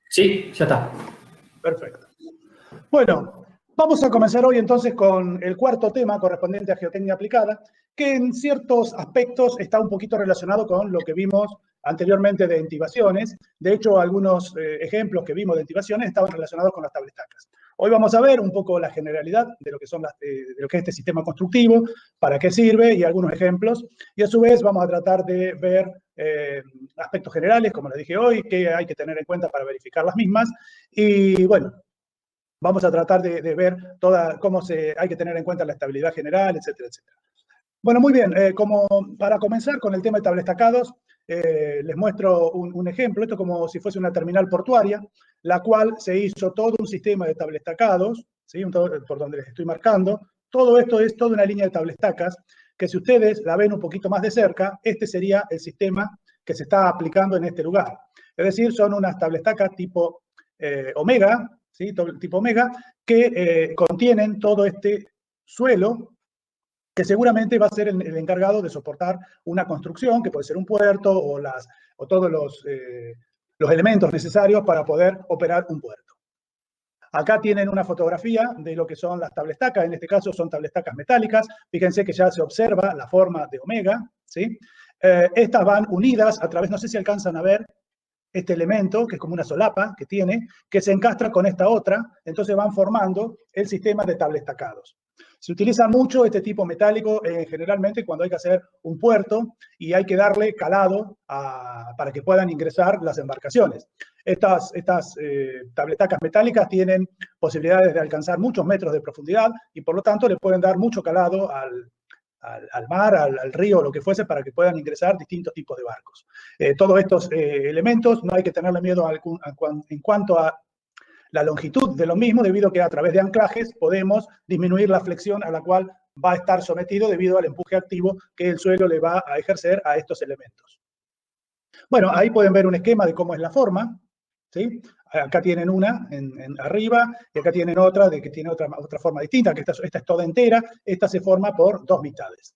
Sí, ya está. Perfecto. Bueno, vamos a comenzar hoy entonces con el cuarto tema correspondiente a geotecnia aplicada, que en ciertos aspectos está un poquito relacionado con lo que vimos anteriormente de entibaciones. De hecho, algunos ejemplos que vimos de entibaciones estaban relacionados con las tabletacas. Hoy vamos a ver un poco la generalidad de lo que son de lo que es este sistema constructivo, para qué sirve y algunos ejemplos. Y a su vez vamos a tratar de ver aspectos generales, como les dije hoy, que hay que tener en cuenta para verificar las mismas. Y bueno, vamos a tratar de ver cómo hay que tener en cuenta la estabilidad general, etcétera, etcétera. Bueno, muy bien. Como para comenzar con el tema de tablestacados, les muestro un ejemplo. Esto como si fuese una terminal portuaria, la cual se hizo todo un sistema de tablestacados, ¿sí? Por donde les estoy marcando. Todo esto es toda una línea de tablestacas, que si ustedes la ven un poquito más de cerca, este sería el sistema que se está aplicando en este lugar. Es decir, son unas tablestacas tipo omega, ¿sí? Tipo omega, que contienen todo este suelo que seguramente va a ser el encargado de soportar una construcción, que puede ser un puerto o todos los elementos necesarios para poder operar un puerto. Acá tienen una fotografía de lo que son las tablestacas, en este caso son tablestacas metálicas. Fíjense que ya se observa la forma de omega, ¿sí? Estas van unidas a través, no sé si alcanzan a ver, este elemento, que es como una solapa que tiene, que se encastra con esta otra, entonces van formando el sistema de tablestacados. Se utiliza mucho este tipo metálico generalmente cuando hay que hacer un puerto y hay que darle calado para que puedan ingresar las embarcaciones. Estas tabletacas metálicas tienen posibilidades de alcanzar muchos metros de profundidad y por lo tanto le pueden dar mucho calado al mar, al río, lo que fuese, para que puedan ingresar distintos tipos de barcos. Todos estos elementos no hay que tenerle miedo en cuanto a la longitud de lo mismo, debido a que a través de anclajes podemos disminuir la flexión a la cual va a estar sometido debido al empuje activo que el suelo le va a ejercer a estos elementos. Bueno, ahí pueden ver un esquema de cómo es la forma, ¿sí? Acá tienen una arriba y acá tienen otra que tiene otra forma distinta, que esta es toda entera, esta se forma por dos mitades.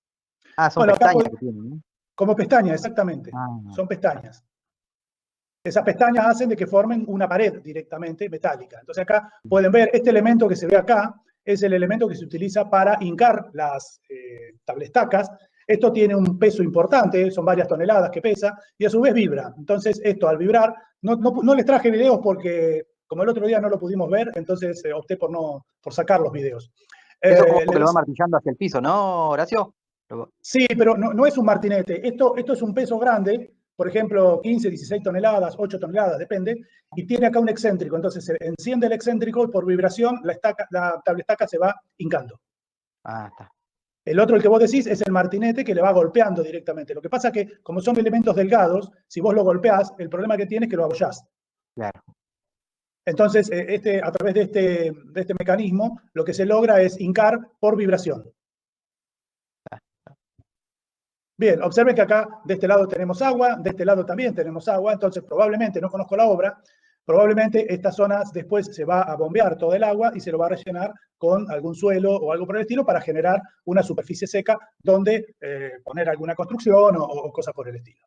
Ah, son bueno, pestañas que tienen, ¿no? Como pestañas, exactamente. Son pestañas. Esas pestañas hacen de que formen una pared directamente metálica. Entonces acá pueden ver, este elemento que se ve acá es el elemento que se utiliza para hincar las tablestacas. Esto tiene un peso importante, son varias toneladas que pesa, y a su vez vibra. Entonces esto al vibrar, no les traje videos porque como el otro día no lo pudimos ver, entonces opté por sacar los videos. Eso como que lo va martillando hacia el piso, ¿no, Horacio? Sí, pero no es un martinete. Esto es un peso grande, por ejemplo, 15, 16 toneladas, 8 toneladas, depende, y tiene acá un excéntrico. Entonces se enciende el excéntrico y por vibración la tablestaca se va hincando. Ah, está. El otro, el que vos decís, es el martinete que le va golpeando directamente. Lo que pasa es que, como son elementos delgados, si vos lo golpeás, el problema que tiene es que lo abollás. Claro. Entonces, a través de este mecanismo, lo que se logra es hincar por vibración. Bien, observen que acá de este lado tenemos agua, de este lado también tenemos agua, entonces probablemente, no conozco la obra, probablemente estas zonas después se va a bombear todo el agua y se lo va a rellenar con algún suelo o algo por el estilo para generar una superficie seca donde poner alguna construcción o cosas por el estilo.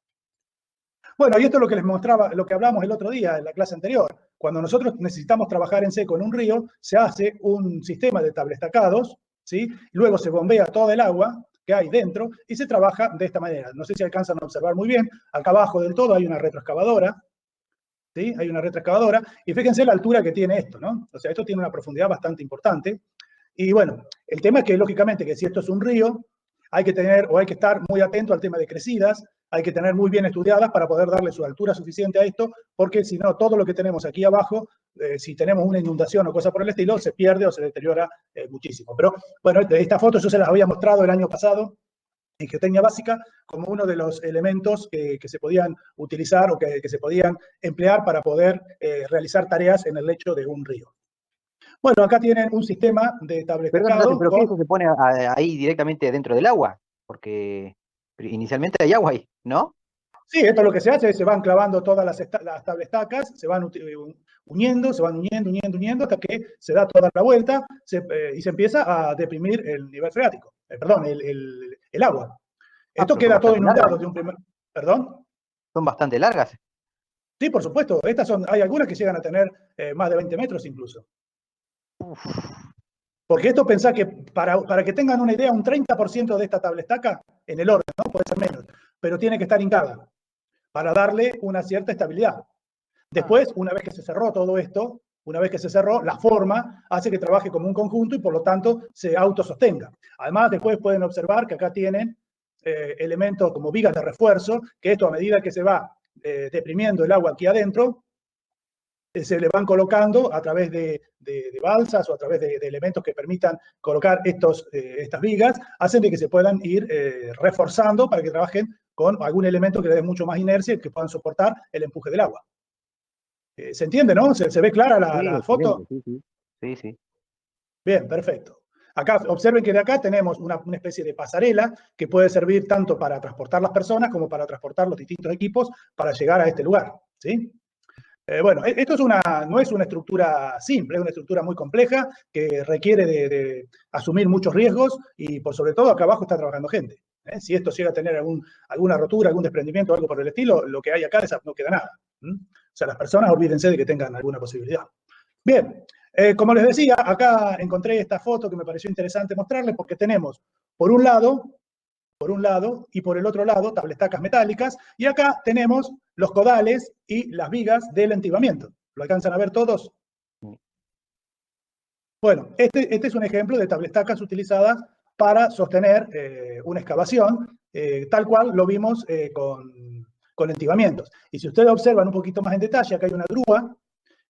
Bueno, y esto es lo que les mostraba, lo que hablamos el otro día en la clase anterior. Cuando nosotros necesitamos trabajar en seco en un río, se hace un sistema de tablestacados, ¿sí? Luego se bombea todo el agua que hay dentro y se trabaja de esta manera. No sé si alcanzan a observar muy bien. Acá abajo del todo hay una retroexcavadora, ¿sí? Hay una retroexcavadora y fíjense la altura que tiene esto, ¿no? O sea, esto tiene una profundidad bastante importante. Y bueno, el tema es que lógicamente que si esto es un río, hay que estar muy atento al tema de crecidas, hay que tener muy bien estudiadas para poder darle su altura suficiente a esto, porque si no, todo lo que tenemos aquí abajo, si tenemos una inundación o cosa por el estilo, se pierde o se deteriora muchísimo. Pero bueno, esta foto yo se las había mostrado el año pasado en Geotecnia Básica como uno de los elementos que se podían utilizar o que se podían emplear para poder realizar tareas en el lecho de un río. Bueno, acá tienen un sistema de tablestacado. ¿Pero qué eso se pone ahí directamente dentro del agua? Porque inicialmente hay agua ahí, ¿no? Sí, esto es lo que se hace, se van clavando todas las tablestacas, se van uniendo, hasta que se da toda la vuelta y se empieza a deprimir el nivel freático, el agua. Esto queda todo inundado de un primer... ¿Perdón? Son bastante largas. Sí, por supuesto. Hay algunas que llegan a tener más de 20 metros incluso. Uf, Porque esto pensá que para que tengan una idea, un 30% de esta tablestaca, en el orden, ¿no? Puede ser menos, pero tiene que estar hincada para darle una cierta estabilidad. Después, una vez que se cerró todo esto, una vez que se cerró, la forma hace que trabaje como un conjunto y por lo tanto se autosostenga. Además, después pueden observar que acá tienen elementos como vigas de refuerzo, que esto a medida que se va deprimiendo el agua aquí adentro, se le van colocando a través de balsas o a través de elementos que permitan colocar estas vigas, hacen de que se puedan ir reforzando para que trabajen con algún elemento que le dé mucho más inercia y que puedan soportar el empuje del agua. ¿Se entiende, no? ¿Se ve clara sí, la excelente, foto? sí, sí. Sí, sí. Bien, perfecto. Acá observen que de acá tenemos una especie de pasarela que puede servir tanto para transportar las personas como para transportar los distintos equipos para llegar a este lugar. ¿Sí? Bueno, esto no es una estructura simple, es una estructura muy compleja que requiere de asumir muchos riesgos y por sobre todo acá abajo está trabajando gente. Si esto llega a tener alguna rotura, algún desprendimiento o algo por el estilo, lo que hay acá no queda nada. O sea, las personas olvídense de que tengan alguna posibilidad. Bien, como les decía, acá encontré esta foto que me pareció interesante mostrarles porque tenemos, por un lado y por el otro lado tablestacas metálicas, y acá tenemos los codales y las vigas del entibamiento. ¿Lo alcanzan a ver todos? Bueno, este es un ejemplo de tablestacas utilizadas para sostener una excavación, tal cual lo vimos con entibamientos. Y si ustedes observan un poquito más en detalle, acá hay una grúa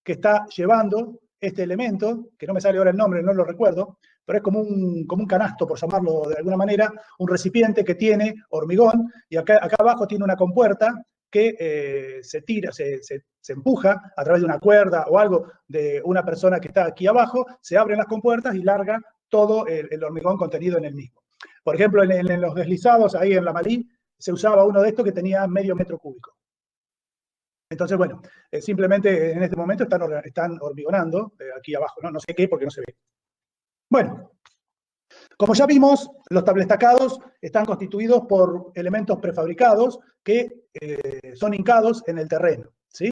que está llevando este elemento, que no me sale ahora el nombre, no lo recuerdo, pero es como un canasto, por llamarlo de alguna manera, un recipiente que tiene hormigón, y acá abajo tiene una compuerta que se tira, se empuja a través de una cuerda o algo de una persona que está aquí abajo, se abren las compuertas y larga todo el hormigón contenido en el mismo. Por ejemplo, en los deslizados, ahí en la Malí, se usaba uno de estos que tenía medio metro cúbico. Entonces, bueno, simplemente en este momento están hormigonando aquí abajo, ¿no? No sé qué porque no se ve. Bueno, como ya vimos, los tablestacados están constituidos por elementos prefabricados que son hincados en el terreno, ¿sí?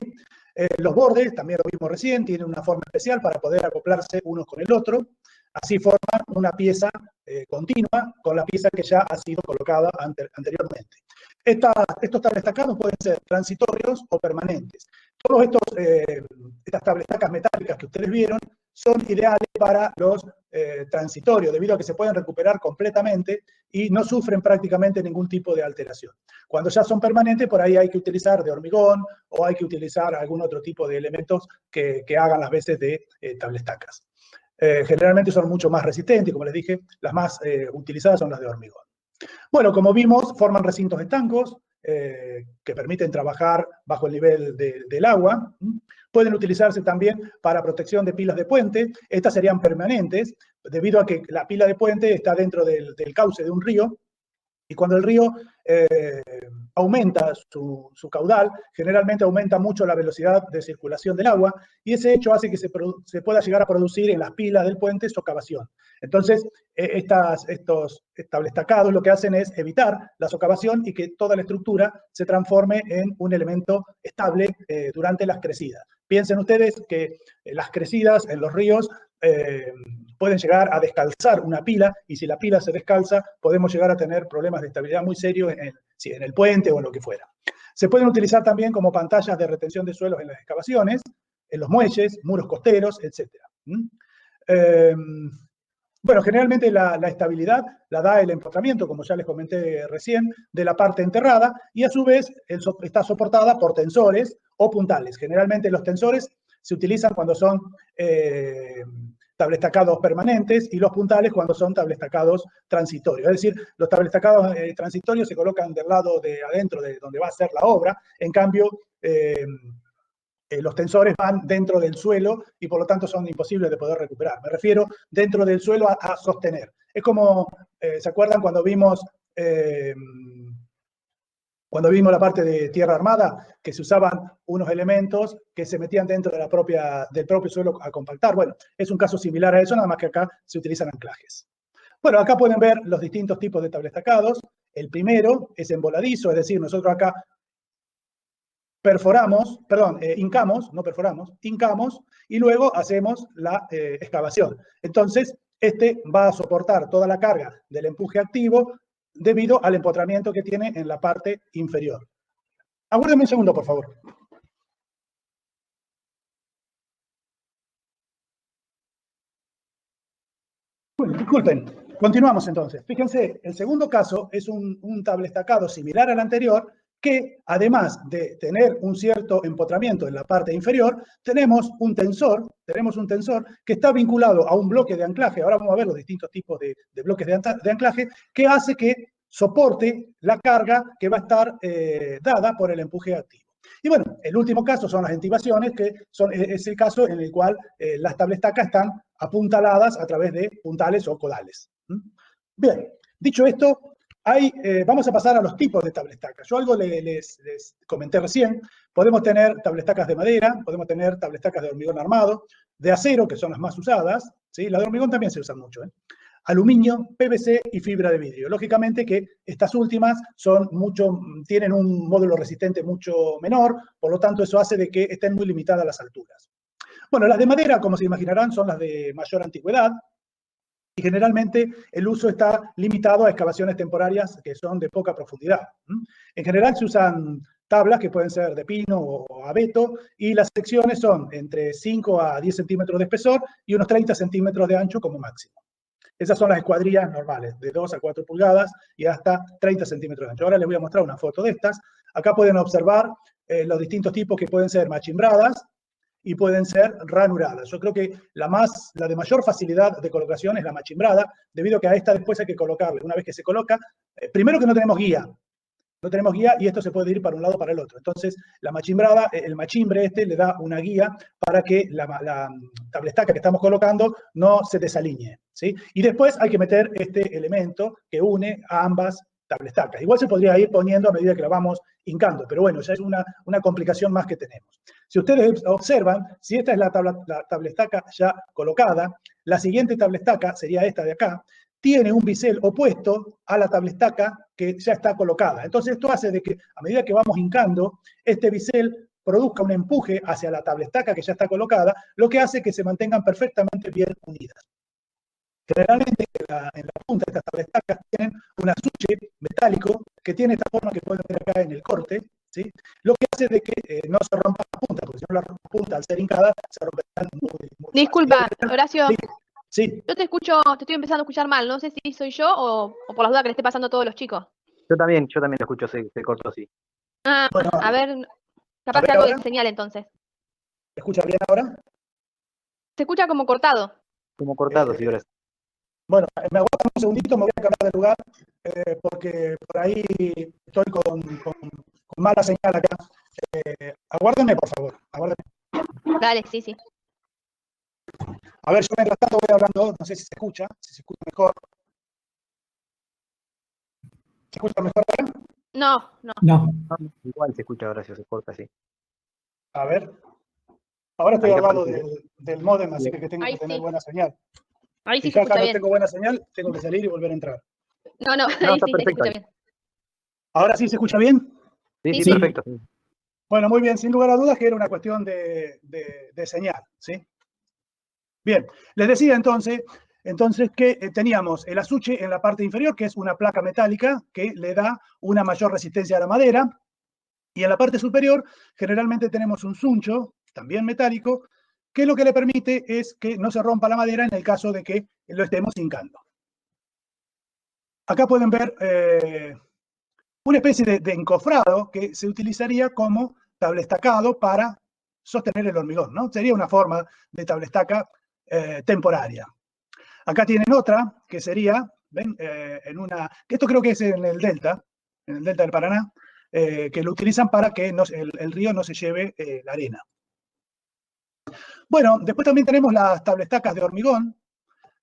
Los bordes, también lo vimos recién, tienen una forma especial para poder acoplarse unos con el otro. Así forman una pieza continua con la pieza que ya ha sido colocada anteriormente. Estos tablestacados pueden ser transitorios o permanentes. Todas estas tablestacas metálicas que ustedes vieron son ideales para los transitorios, debido a que se pueden recuperar completamente y no sufren prácticamente ningún tipo de alteración. Cuando ya son permanentes, por ahí hay que utilizar de hormigón o hay que utilizar algún otro tipo de elementos que hagan las veces de tablestacas. Generalmente son mucho más resistentes, como les dije, las más utilizadas son las de hormigón. Bueno, como vimos, forman recintos estancos que permiten trabajar bajo el nivel del agua. Pueden utilizarse también para protección de pilas de puente. Estas serían permanentes, debido a que la pila de puente está dentro del cauce de un río, y cuando el río aumenta su caudal, generalmente aumenta mucho la velocidad de circulación del agua, y ese hecho hace que se pueda llegar a producir en las pilas del puente socavación. Entonces, estos tablestacados lo que hacen es evitar la socavación y que toda la estructura se transforme en un elemento estable durante las crecidas. Piensen ustedes que las crecidas en los ríos pueden llegar a descalzar una pila, y si la pila se descalza, podemos llegar a tener problemas de estabilidad muy serios en el puente o en lo que fuera. Se pueden utilizar también como pantallas de retención de suelos en las excavaciones, en los muelles, muros costeros, etc. Bueno, generalmente la estabilidad la da el empotramiento, como ya les comenté recién, de la parte enterrada, y a su vez está soportada por tensores o puntales. Generalmente los tensores se utilizan cuando son tablestacados permanentes y los puntales cuando son tablestacados transitorios. Es decir, los tablestacados transitorios se colocan del lado de adentro de donde va a ser la obra, en cambio los tensores van dentro del suelo y por lo tanto son imposibles de poder recuperar. Me refiero dentro del suelo a sostener. Es como, ¿se acuerdan cuando vimos la parte de tierra armada, que se usaban unos elementos que se metían dentro de del propio suelo a compactar? Bueno, es un caso similar a eso, nada más que acá se utilizan anclajes. Bueno, acá pueden ver los distintos tipos de tablestacados. El primero es en voladizo, es decir, nosotros acá perforamos, perdón, hincamos, no perforamos, hincamos y luego hacemos la excavación. Entonces, este va a soportar toda la carga del empuje activo debido al empotramiento que tiene en la parte inferior. Aguárdenme un segundo, por favor. Bueno, disculpen, continuamos entonces. Fíjense, el segundo caso es un tablestacado similar al anterior, que además de tener un cierto empotramiento en la parte inferior, tenemos un tensor que está vinculado a un bloque de anclaje. Ahora vamos a ver los distintos tipos de bloques de anclaje, que hace que soporte la carga que va a estar dada por el empuje activo. Y bueno, el último caso son las entibaciones, que es el caso en el cual las tablestacas están apuntaladas a través de puntales o codales. Bien, dicho esto, vamos a pasar a los tipos de tablestacas. Yo algo les comenté recién. Podemos tener tablestacas de madera, podemos tener tablestacas de hormigón armado, de acero, que son las más usadas, ¿sí? Las de hormigón también se usan mucho, aluminio, PVC y fibra de vidrio. Lógicamente que estas últimas tienen un módulo resistente mucho menor, por lo tanto eso hace de que estén muy limitadas las alturas. Bueno, las de madera, como se imaginarán, son las de mayor antigüedad, y generalmente el uso está limitado a excavaciones temporarias que son de poca profundidad. En general se usan tablas que pueden ser de pino o abeto, y las secciones son entre 5 a 10 centímetros de espesor y unos 30 centímetros de ancho como máximo. Esas son las escuadrillas normales, de 2 a 4 pulgadas y hasta 30 centímetros de ancho. Ahora les voy a mostrar una foto de estas. Acá pueden observar los distintos tipos que pueden ser machimbradas y pueden ser ranuradas. Yo creo que la de mayor facilidad de colocación es la machimbrada, debido a que a esta después hay que colocarle. Una vez que se coloca, primero que no tenemos guía. No tenemos guía y esto se puede ir para un lado o para el otro. Entonces, la machimbrada, el machimbre le da una guía para que la tablestaca que estamos colocando no se desalinee, ¿sí? Y después hay que meter este elemento que une a ambas tablestacas. Igual se podría ir poniendo a medida que la vamos hincando, pero bueno, ya es una complicación más que tenemos. Si ustedes observan, si esta es la tablestaca ya colocada, la siguiente tablestaca sería esta de acá, tiene un bisel opuesto a la tablestaca que ya está colocada. Entonces esto hace de que a medida que vamos hincando, este bisel produzca un empuje hacia la tablestaca que ya está colocada, lo que hace que se mantengan perfectamente bien unidas. Generalmente en la punta de estas tablestacas tienen un azuche metálico que tiene esta forma que pueden ver acá en el corte, ¿sí? Lo que hace de que no se rompa la punta, porque si no la punta al ser hincada se romperán muy Disculpa, Horacio. Sí. Yo te estoy empezando a escuchar mal. No sé si soy yo o por las dudas que le esté pasando a todos los chicos. Yo también lo escucho, se cortó, sí. Ah, bueno, a ver, capaz que algo de señal entonces. ¿Se escucha bien ahora? Se escucha como cortado. Como cortado, sí, ahora. Bueno, me aguardan un segundito, me voy a cambiar de lugar, porque por ahí estoy con mala señal acá. Aguárdenme, por favor, aguárdenme. Dale, sí. A ver, yo mientras tanto voy hablando, no sé si se escucha mejor. ¿Se escucha mejor ahora? No. Igual se escucha, Horacio, se corta, sí. A ver. Ahora estoy al lado del módem, así que tengo que tener buena señal. Ahí sí si se escucha acá bien. no tengo buena señal, tengo que salir y volver a entrar. No, ahí sí se escucha bien. ¿Ahora sí se escucha bien? Sí, perfecto. Bueno, muy bien, sin lugar a dudas que era una cuestión de señal, ¿sí? Bien, les decía entonces que teníamos el azuche en la parte inferior, que es una placa metálica que le da una mayor resistencia a la madera, y en la parte superior generalmente tenemos un suncho, también metálico, que lo que le permite es que no se rompa la madera en el caso de que lo estemos hincando. Acá pueden ver una especie de encofrado que se utilizaría como tablestacado para sostener el hormigón, ¿no? Sería una forma de tablestaca temporaria. Acá tienen otra que sería, ¿ven? Esto creo que es en el delta del Paraná, que lo utilizan para que el río no se lleve la arena. Bueno, después también tenemos las tablestacas de hormigón.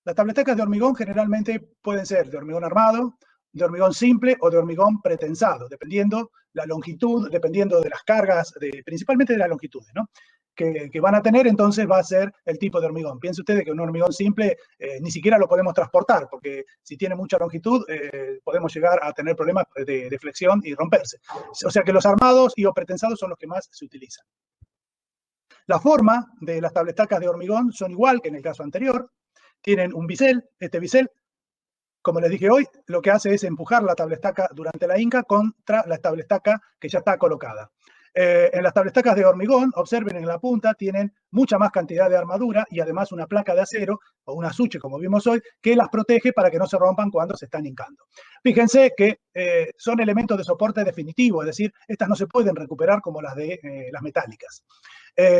Las tablestacas de hormigón generalmente pueden ser de hormigón armado, de hormigón simple o de hormigón pretensado, dependiendo la longitud, dependiendo de las cargas, principalmente de las longitudes, ¿no? que van a tener, entonces va a ser el tipo de hormigón. Piense ustedes que un hormigón simple ni siquiera lo podemos transportar, porque si tiene mucha longitud, podemos llegar a tener problemas de flexión y romperse. O sea que los armados y o pretensados son los que más se utilizan. La forma de las tablestacas de hormigón son igual que en el caso anterior. Tienen un bisel. Este bisel, como les dije hoy, lo que hace es empujar la tablestaca durante la hinca contra la tablestaca que ya está colocada. En las tablestacas de hormigón, observen en la punta, tienen mucha más cantidad de armadura y además una placa de acero o un azuche, como vimos hoy, que las protege para que no se rompan cuando se están hincando. Fíjense que son elementos de soporte definitivo, es decir, estas no se pueden recuperar como las de las metálicas.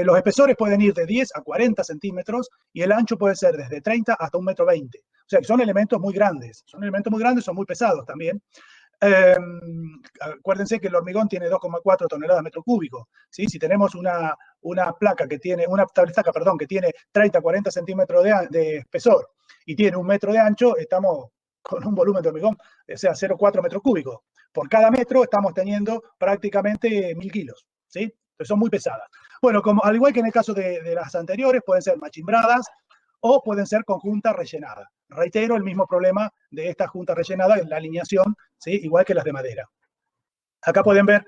Los espesores pueden ir de 10 a 40 centímetros y el ancho puede ser desde 30 hasta 1,20 m. O sea que son elementos muy grandes. Son elementos muy grandes, son muy pesados también. Acuérdense que el hormigón tiene 2,4 toneladas metro cúbico. ¿Sí? Si tenemos una placa que tiene, una tablestaca, perdón, que tiene 30 a 40 centímetros de espesor y tiene 1 metro de ancho, estamos con un volumen de hormigón, o sea, 0,4 metros cúbicos. Por cada metro estamos teniendo prácticamente 1000 kilos. ¿Sí? Entonces son muy pesadas. Bueno, como, al igual que en el caso de las anteriores, pueden ser machimbradas o pueden ser conjuntas rellenadas. Reitero, el mismo problema de esta junta rellenada en la alineación, ¿sí? Igual que las de madera. Acá pueden ver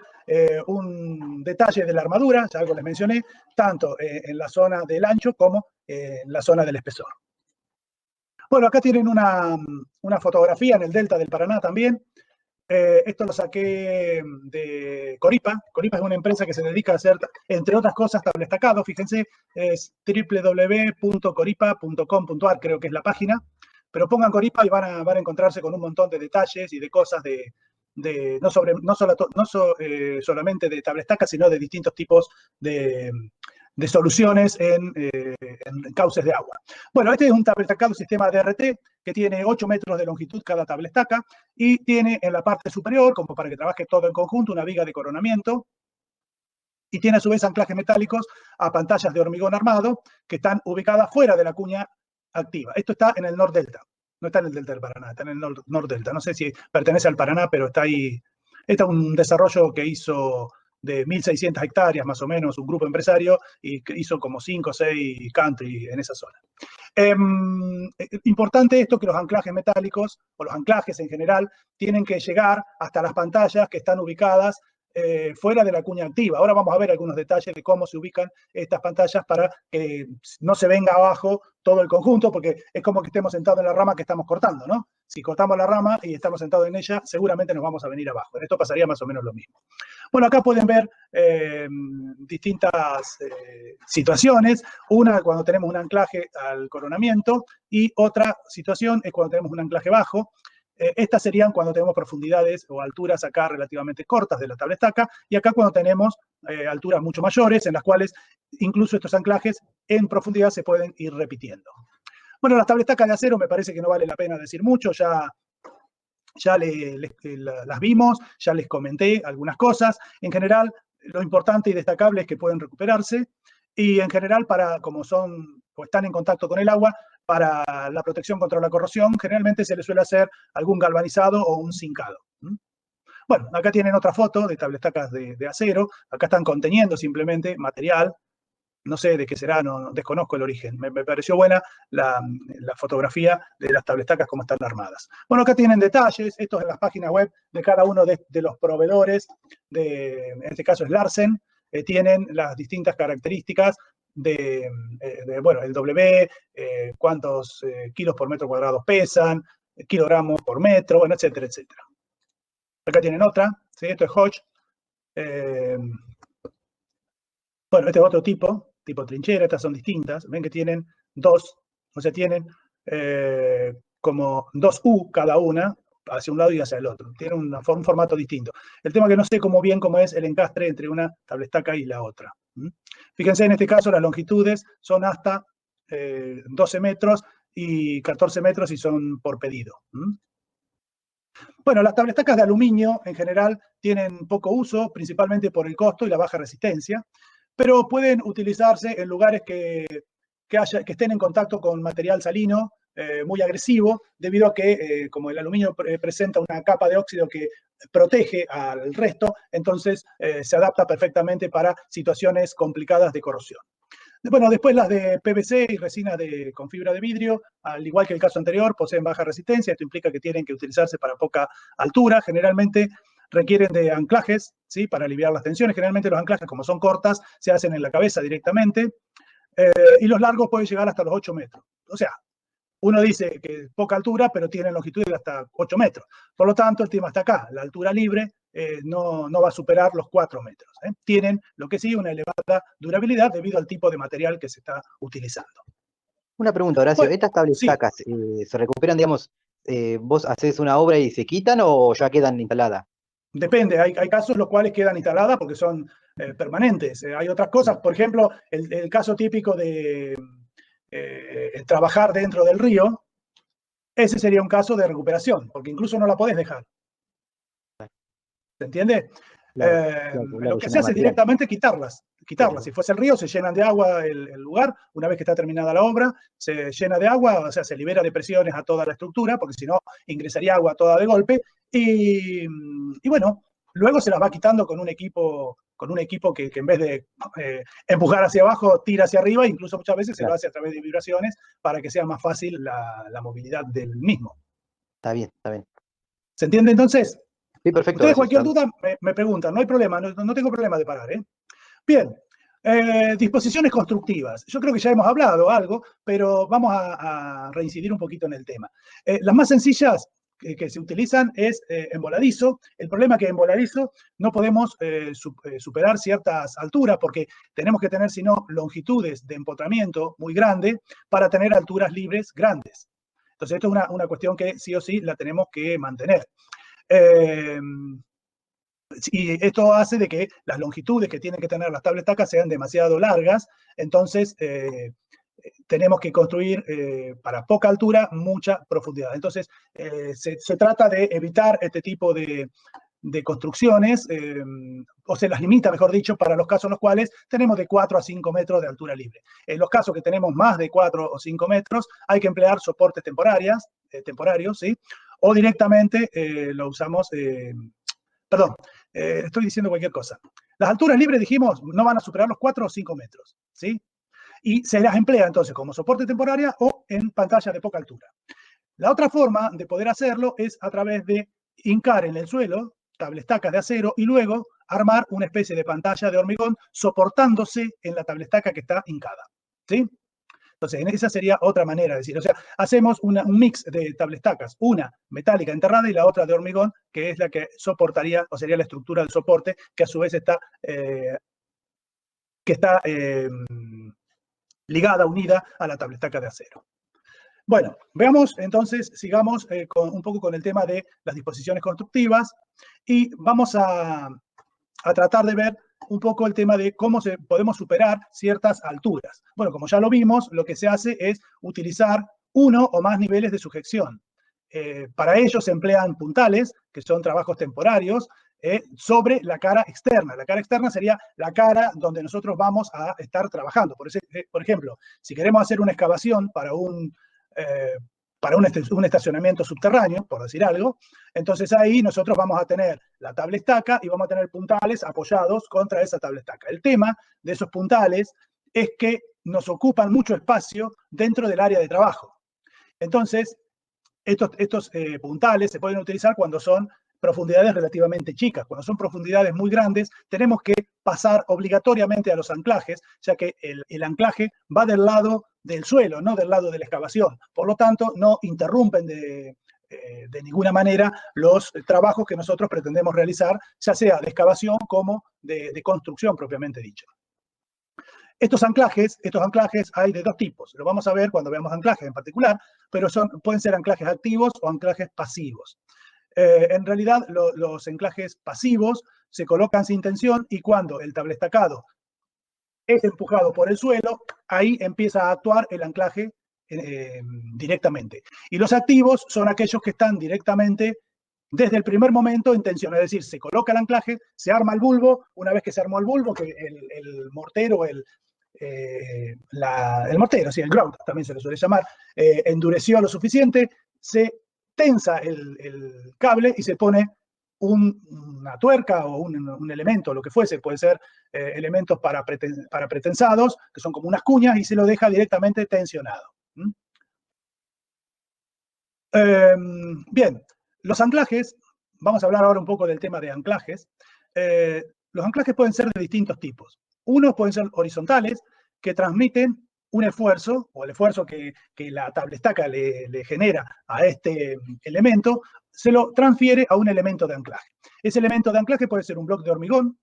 un detalle de la armadura, ya algo les mencioné, tanto en la zona del ancho como en la zona del espesor. Bueno, acá tienen una fotografía en el delta del Paraná también. Esto lo saqué de Coripa. Coripa es una empresa que se dedica a hacer, entre otras cosas, tablestacados. Fíjense, es www.coripa.com.ar, creo que es la página. Pero pongan Coripa y van a encontrarse con un montón de detalles y de cosas no solamente de tablestacas, sino de distintos tipos de soluciones en cauces de agua. Bueno, este es un tablestacado sistema DRT que tiene 8 metros de longitud cada tablestaca y tiene en la parte superior, como para que trabaje todo en conjunto, una viga de coronamiento y tiene a su vez anclajes metálicos a pantallas de hormigón armado que están ubicadas fuera de la cuña activa. Esto está en el Norddelta, no está en el Delta del Paraná, está en el Norddelta. No sé si pertenece al Paraná, pero está ahí. Este es un desarrollo que hizo de 1.600 hectáreas más o menos, un grupo empresario, y que hizo como 5 o 6 country en esa zona. Importante esto que los anclajes metálicos, o los anclajes en general, tienen que llegar hasta las pantallas que están ubicadas fuera de la cuña activa. Ahora vamos a ver algunos detalles de cómo se ubican estas pantallas para que no se venga abajo todo el conjunto, porque es como que estemos sentados en la rama que estamos cortando, ¿no? Si cortamos la rama y estamos sentados en ella, seguramente nos vamos a venir abajo. En esto pasaría más o menos lo mismo. Bueno, acá pueden ver distintas situaciones. Una cuando tenemos un anclaje al coronamiento y otra situación es cuando tenemos un anclaje bajo. Estas serían cuando tenemos profundidades o alturas acá relativamente cortas de la tablestaca y acá cuando tenemos alturas mucho mayores en las cuales incluso estos anclajes en profundidad se pueden ir repitiendo. Bueno, las tablestacas de acero me parece que no vale la pena decir mucho, ya las vimos, ya les comenté algunas cosas. En general, lo importante y destacable es que pueden recuperarse y en general, como son o están en contacto con el agua, para la protección contra la corrosión, generalmente se le suele hacer algún galvanizado o un zincado. Bueno, acá tienen otra foto de tablestacas de acero. Acá están conteniendo simplemente material. No sé de qué será, no desconozco el origen. Me pareció buena la fotografía de las tablestacas como están armadas. Bueno, acá tienen detalles. Esto es en las páginas web de cada uno de los proveedores. En este caso es Larsen. Tienen las distintas características bueno, el W, cuántos kilos por metro cuadrado pesan, kilogramos por metro, bueno, etcétera, etcétera. Acá tienen otra, ¿sí? Esto es Hodge. Bueno, este es otro tipo trinchera, estas son distintas. Ven que tienen dos, o sea, tienen como 2 U cada una, hacia un lado y hacia el otro. Tiene un formato distinto. El tema es que no sé bien cómo es el encastre entre una tablestaca y la otra. Fíjense, en este caso las longitudes son hasta 12 metros y 14 metros y son por pedido. Bueno, las tablestacas de aluminio en general tienen poco uso, principalmente por el costo y la baja resistencia, pero pueden utilizarse en lugares que estén en contacto con material salino muy agresivo, debido a que como el aluminio presenta una capa de óxido que protege al resto, entonces se adapta perfectamente para situaciones complicadas de corrosión. Bueno, después las de PVC y resina con fibra de vidrio, al igual que el caso anterior, poseen baja resistencia. Esto implica que tienen que utilizarse para poca altura. Generalmente requieren de anclajes, ¿sí? Para aliviar las tensiones. Generalmente los anclajes, como son cortas, se hacen en la cabeza directamente. Y los largos pueden llegar hasta los 8 metros. O sea, uno dice que poca altura, pero tienen longitud de hasta 8 metros. Por lo tanto, el tema está acá. La altura libre no va a superar los 4 metros. Tienen, lo que sí, una elevada durabilidad debido al tipo de material que se está utilizando. Una pregunta, Horacio. Bueno, ¿Estas tablas sí, tacas se recuperan, digamos, vos haces una obra y se quitan o ya quedan instaladas? depende. Hay casos en los cuales quedan instaladas porque son permanentes. Hay otras cosas, por ejemplo, el caso típico de trabajar dentro del río. Ese sería un caso de recuperación, porque incluso no la podés dejar. ¿Se entiende? Claro, Lo que se llena de hace es material. directamente quitarlas. Claro. Si fuese el río, se llenan de agua el lugar. Una vez que está terminada la obra, se llena de agua, o sea, se libera de presiones a toda la estructura, porque si no, ingresaría agua toda de golpe. Y bueno, luego se las va quitando con un equipo que en vez de empujar hacia abajo, tira hacia arriba, incluso muchas veces se lo hace a través de vibraciones para que sea más fácil la movilidad del mismo. Está bien, está bien. ¿Se entiende entonces? Sí, perfecto. Ustedes Horacio, cualquier duda me preguntan, no hay problema, no tengo problema de parar. Bien, disposiciones constructivas. Yo creo que ya hemos hablado algo, pero vamos a reincidir un poquito en el tema. Las más sencillas que se utilizan es en voladizo. El problema es que en voladizo no podemos superar ciertas alturas porque tenemos que tener, si no, longitudes de empotramiento muy grandes para tener alturas libres grandes. Entonces, esto es una cuestión que sí o sí la tenemos que mantener. Y esto hace de que las longitudes que tienen que tener las tablas tacas sean demasiado largas, entonces tenemos que construir para poca altura mucha profundidad. Entonces se trata de evitar este tipo de construcciones, o se las limita, mejor dicho, para los casos en los cuales tenemos de 4 a 5 metros de altura libre. En los casos que tenemos más de 4 o 5 metros, hay que emplear soportes temporarios, ¿sí? O directamente lo usamos, perdón, estoy diciendo cualquier cosa. Las alturas libres, dijimos, no van a superar los 4 o 5 metros, ¿sí? Y se las emplea entonces como soporte temporaria o en pantallas de poca altura. La otra forma de poder hacerlo es a través de hincar en el suelo tablestacas de acero y luego armar una especie de pantalla de hormigón soportándose en la tablestaca que está hincada, ¿sí? Entonces, esa sería otra manera de decir. O sea, hacemos un mix de tablestacas, una metálica enterrada y la otra de hormigón, que es la que soportaría, o sería la estructura del soporte, que a su vez está, ligada, unida a la tablestaca de acero. Bueno, veamos entonces, sigamos un poco con el tema de las disposiciones constructivas y vamos a tratar de ver un poco el tema de cómo podemos superar ciertas alturas. Bueno, como ya lo vimos, lo que se hace es utilizar uno o más niveles de sujeción. Para ello se emplean puntales, que son trabajos temporarios, sobre la cara externa. La cara externa sería la cara donde nosotros vamos a estar trabajando. Por ejemplo, si queremos hacer una excavación para un estacionamiento subterráneo, por decir algo, entonces ahí nosotros vamos a tener la tablestaca y vamos a tener puntales apoyados contra esa tablestaca. El tema de esos puntales es que nos ocupan mucho espacio dentro del área de trabajo. Entonces, estos puntales se pueden utilizar cuando son profundidades relativamente chicas. Cuando son profundidades muy grandes, tenemos que pasar obligatoriamente a los anclajes, ya que el anclaje va del lado del suelo, no del lado de la excavación. Por lo tanto, no interrumpen de ninguna manera los trabajos que nosotros pretendemos realizar, ya sea de excavación como de construcción propiamente dicho. Estos anclajes hay de dos tipos. Lo vamos a ver cuando veamos anclajes en particular, pero pueden ser anclajes activos o anclajes pasivos. En realidad, los anclajes pasivos se colocan sin tensión y cuando el tablestacado es empujado por el suelo, ahí empieza a actuar el anclaje directamente. Y los activos son aquellos que están directamente desde el primer momento en tensión, es decir, se coloca el anclaje, se arma el bulbo, una vez que se armó el bulbo, que el mortero, el mortero, sí, el grout también se le suele llamar, endureció lo suficiente, se tensa el cable y se pone una tuerca o un elemento, lo que fuese, puede ser elementos para pretensados, que son como unas cuñas, y se lo deja directamente tensionado. Bien, los anclajes, vamos a hablar ahora un poco del tema de anclajes. Los anclajes pueden ser de distintos tipos. Unos pueden ser horizontales, que transmiten un esfuerzo, o el esfuerzo que la tablestaca le genera a este elemento, se lo transfiere a un elemento de anclaje. Ese elemento de anclaje puede ser un bloque de hormigón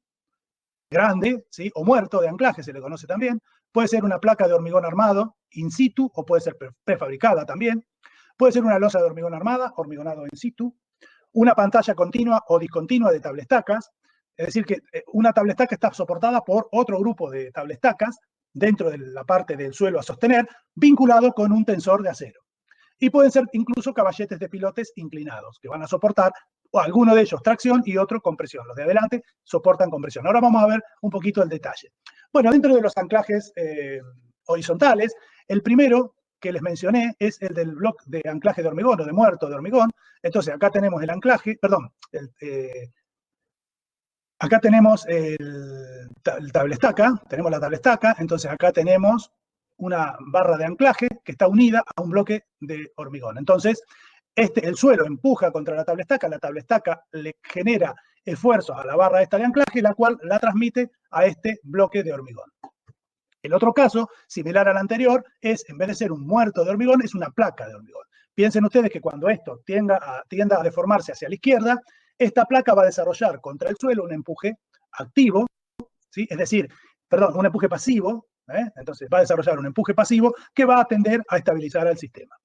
grande, ¿sí? O muerto de anclaje, se le conoce también. Puede ser una placa de hormigón armado in situ, o puede ser prefabricada también. Puede ser una losa de hormigón armada, hormigonado in situ. Una pantalla continua o discontinua de tablestacas. Es decir, que una tablestaca está soportada por otro grupo de tablestacas dentro de la parte del suelo a sostener, vinculado con un tensor de acero. Y pueden ser incluso caballetes de pilotes inclinados, que van a soportar, o alguno de ellos tracción y otro compresión. Los de adelante soportan compresión. Ahora vamos a ver un poquito el detalle. Bueno, dentro de los anclajes horizontales, el primero que les mencioné es el del bloque de anclaje de hormigón o de muerto de hormigón. Entonces, acá tenemos el anclaje, perdón, acá tenemos el tablestaca, tenemos la tablestaca, entonces acá tenemos una barra de anclaje que está unida a un bloque de hormigón. Entonces, el suelo empuja contra la tablestaca le genera esfuerzo a la barra esta de anclaje, la cual la transmite a este bloque de hormigón. El otro caso, similar al anterior, es, en vez de ser un muerto de hormigón, es una placa de hormigón. Piensen ustedes que cuando esto tienda a deformarse hacia la izquierda, esta placa va a desarrollar contra el suelo un empuje activo, ¿sí? Es decir, perdón, un empuje pasivo, entonces va a desarrollar un empuje pasivo que va a tender a estabilizar al sistema.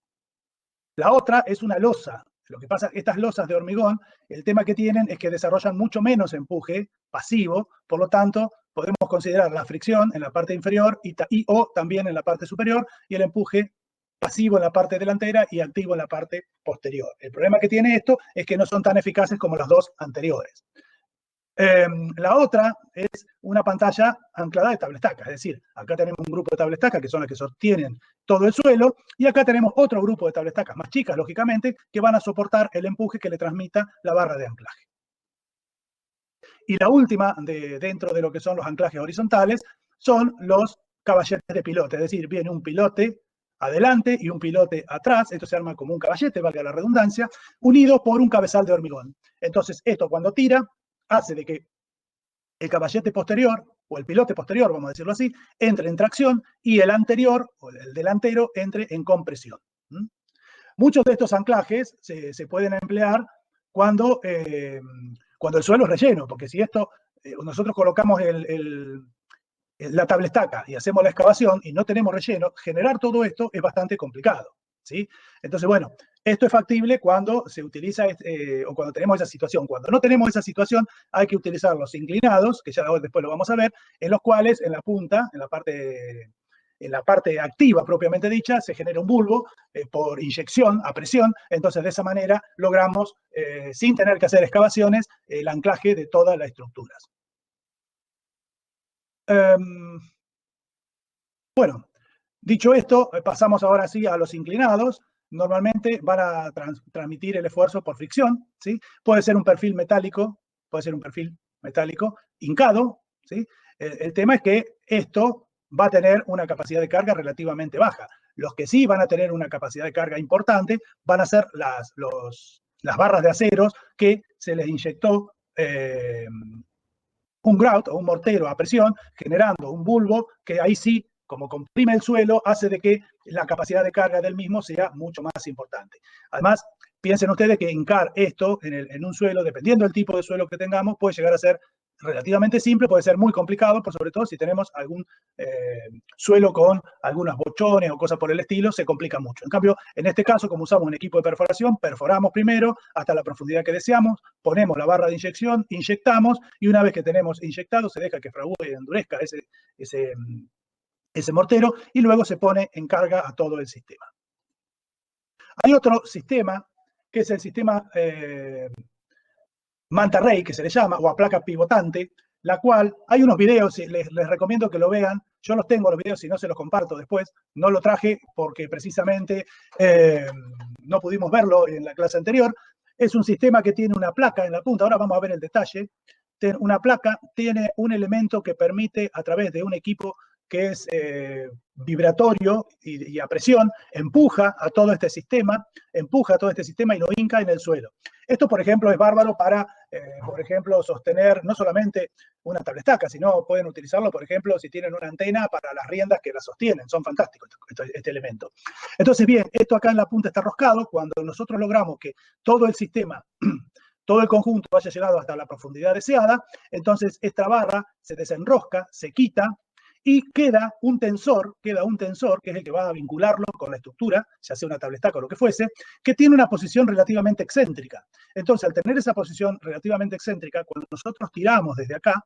La otra es una losa. Lo que pasa es que estas losas de hormigón, el tema que tienen es que desarrollan mucho menos empuje pasivo, por lo tanto, podemos considerar la fricción en la parte inferior o también en la parte superior, y el empuje pasivo en la parte delantera y activo en la parte posterior. El problema que tiene esto es que no son tan eficaces como las dos anteriores. La otra es una pantalla anclada de tablestaca, es decir, acá tenemos un grupo de tablestacas que son las que sostienen todo el suelo, y acá tenemos otro grupo de tablestacas más chicas, lógicamente, que van a soportar el empuje que le transmita la barra de anclaje. Y la última, dentro de lo que son los anclajes horizontales, son los caballetes de pilote, es decir, viene un pilote adelante y un pilote atrás, esto se arma como un caballete, valga la redundancia, unido por un cabezal de hormigón. Entonces, esto cuando tira, hace de que el caballete posterior, o el pilote posterior, vamos a decirlo así, entre en tracción y el anterior, o el delantero, entre en compresión. Muchos de estos anclajes se pueden emplear cuando el suelo es relleno, porque si nosotros colocamos la tablestaca y hacemos la excavación y no tenemos relleno, generar todo esto es bastante complicado, ¿sí? Entonces, bueno, esto es factible cuando se utiliza o cuando tenemos esa situación. Cuando no tenemos esa situación, hay que utilizar los inclinados, que ya después lo vamos a ver, en los cuales en la punta, en la parte activa propiamente dicha, se genera un bulbo por inyección a presión. Entonces, de esa manera logramos, sin tener que hacer excavaciones, el anclaje de todas las estructuras. Bueno, dicho esto, pasamos ahora sí a los inclinados. Normalmente van a transmitir el esfuerzo por fricción, ¿sí? Puede ser un perfil metálico, hincado, ¿sí? El tema es que esto va a tener una capacidad de carga relativamente baja. Los que sí van a tener una capacidad de carga importante van a ser las barras de aceros que se les inyectó un grout o un mortero a presión, generando un bulbo que ahí sí, como comprime el suelo, hace de que la capacidad de carga del mismo sea mucho más importante. Además, piensen ustedes que hincar esto en un suelo, dependiendo del tipo de suelo que tengamos, puede llegar a ser relativamente simple, puede ser muy complicado, por sobre todo si tenemos algún suelo con algunos bochones o cosas por el estilo, se complica mucho. En cambio, en este caso, como usamos un equipo de perforación, perforamos primero hasta la profundidad que deseamos, ponemos la barra de inyección, inyectamos, y una vez que tenemos inyectado, se deja que fragüe y endurezca ese mortero, y luego se pone en carga a todo el sistema. Hay otro sistema, que es el sistema Manta Ray, que se le llama, o a placa pivotante, la cual, hay unos videos, les recomiendo que lo vean. Yo los tengo, los videos, si no se los comparto después. No lo traje porque precisamente no pudimos verlo en la clase anterior, Es un sistema que tiene una placa en la punta. Ahora vamos a ver el detalle. Una placa tiene un elemento que permite, a través de un equipo que es vibratorio y a presión, empuja a todo este sistema y lo hinca en el suelo. Esto, por ejemplo, es bárbaro para, por ejemplo, sostener no solamente una tablestaca, sino pueden utilizarlo, por ejemplo, si tienen una antena para las riendas que la sostienen. Son fantásticos este elemento. Entonces, bien, esto acá en la punta está roscado. Cuando nosotros logramos que todo el sistema, todo el conjunto haya llegado hasta la profundidad deseada, entonces esta barra se desenrosca, se quita, y queda un tensor, que es el que va a vincularlo con la estructura, ya sea una tablestaca o lo que fuese, que tiene una posición relativamente excéntrica. Entonces, al tener esa posición relativamente excéntrica, cuando nosotros tiramos desde acá,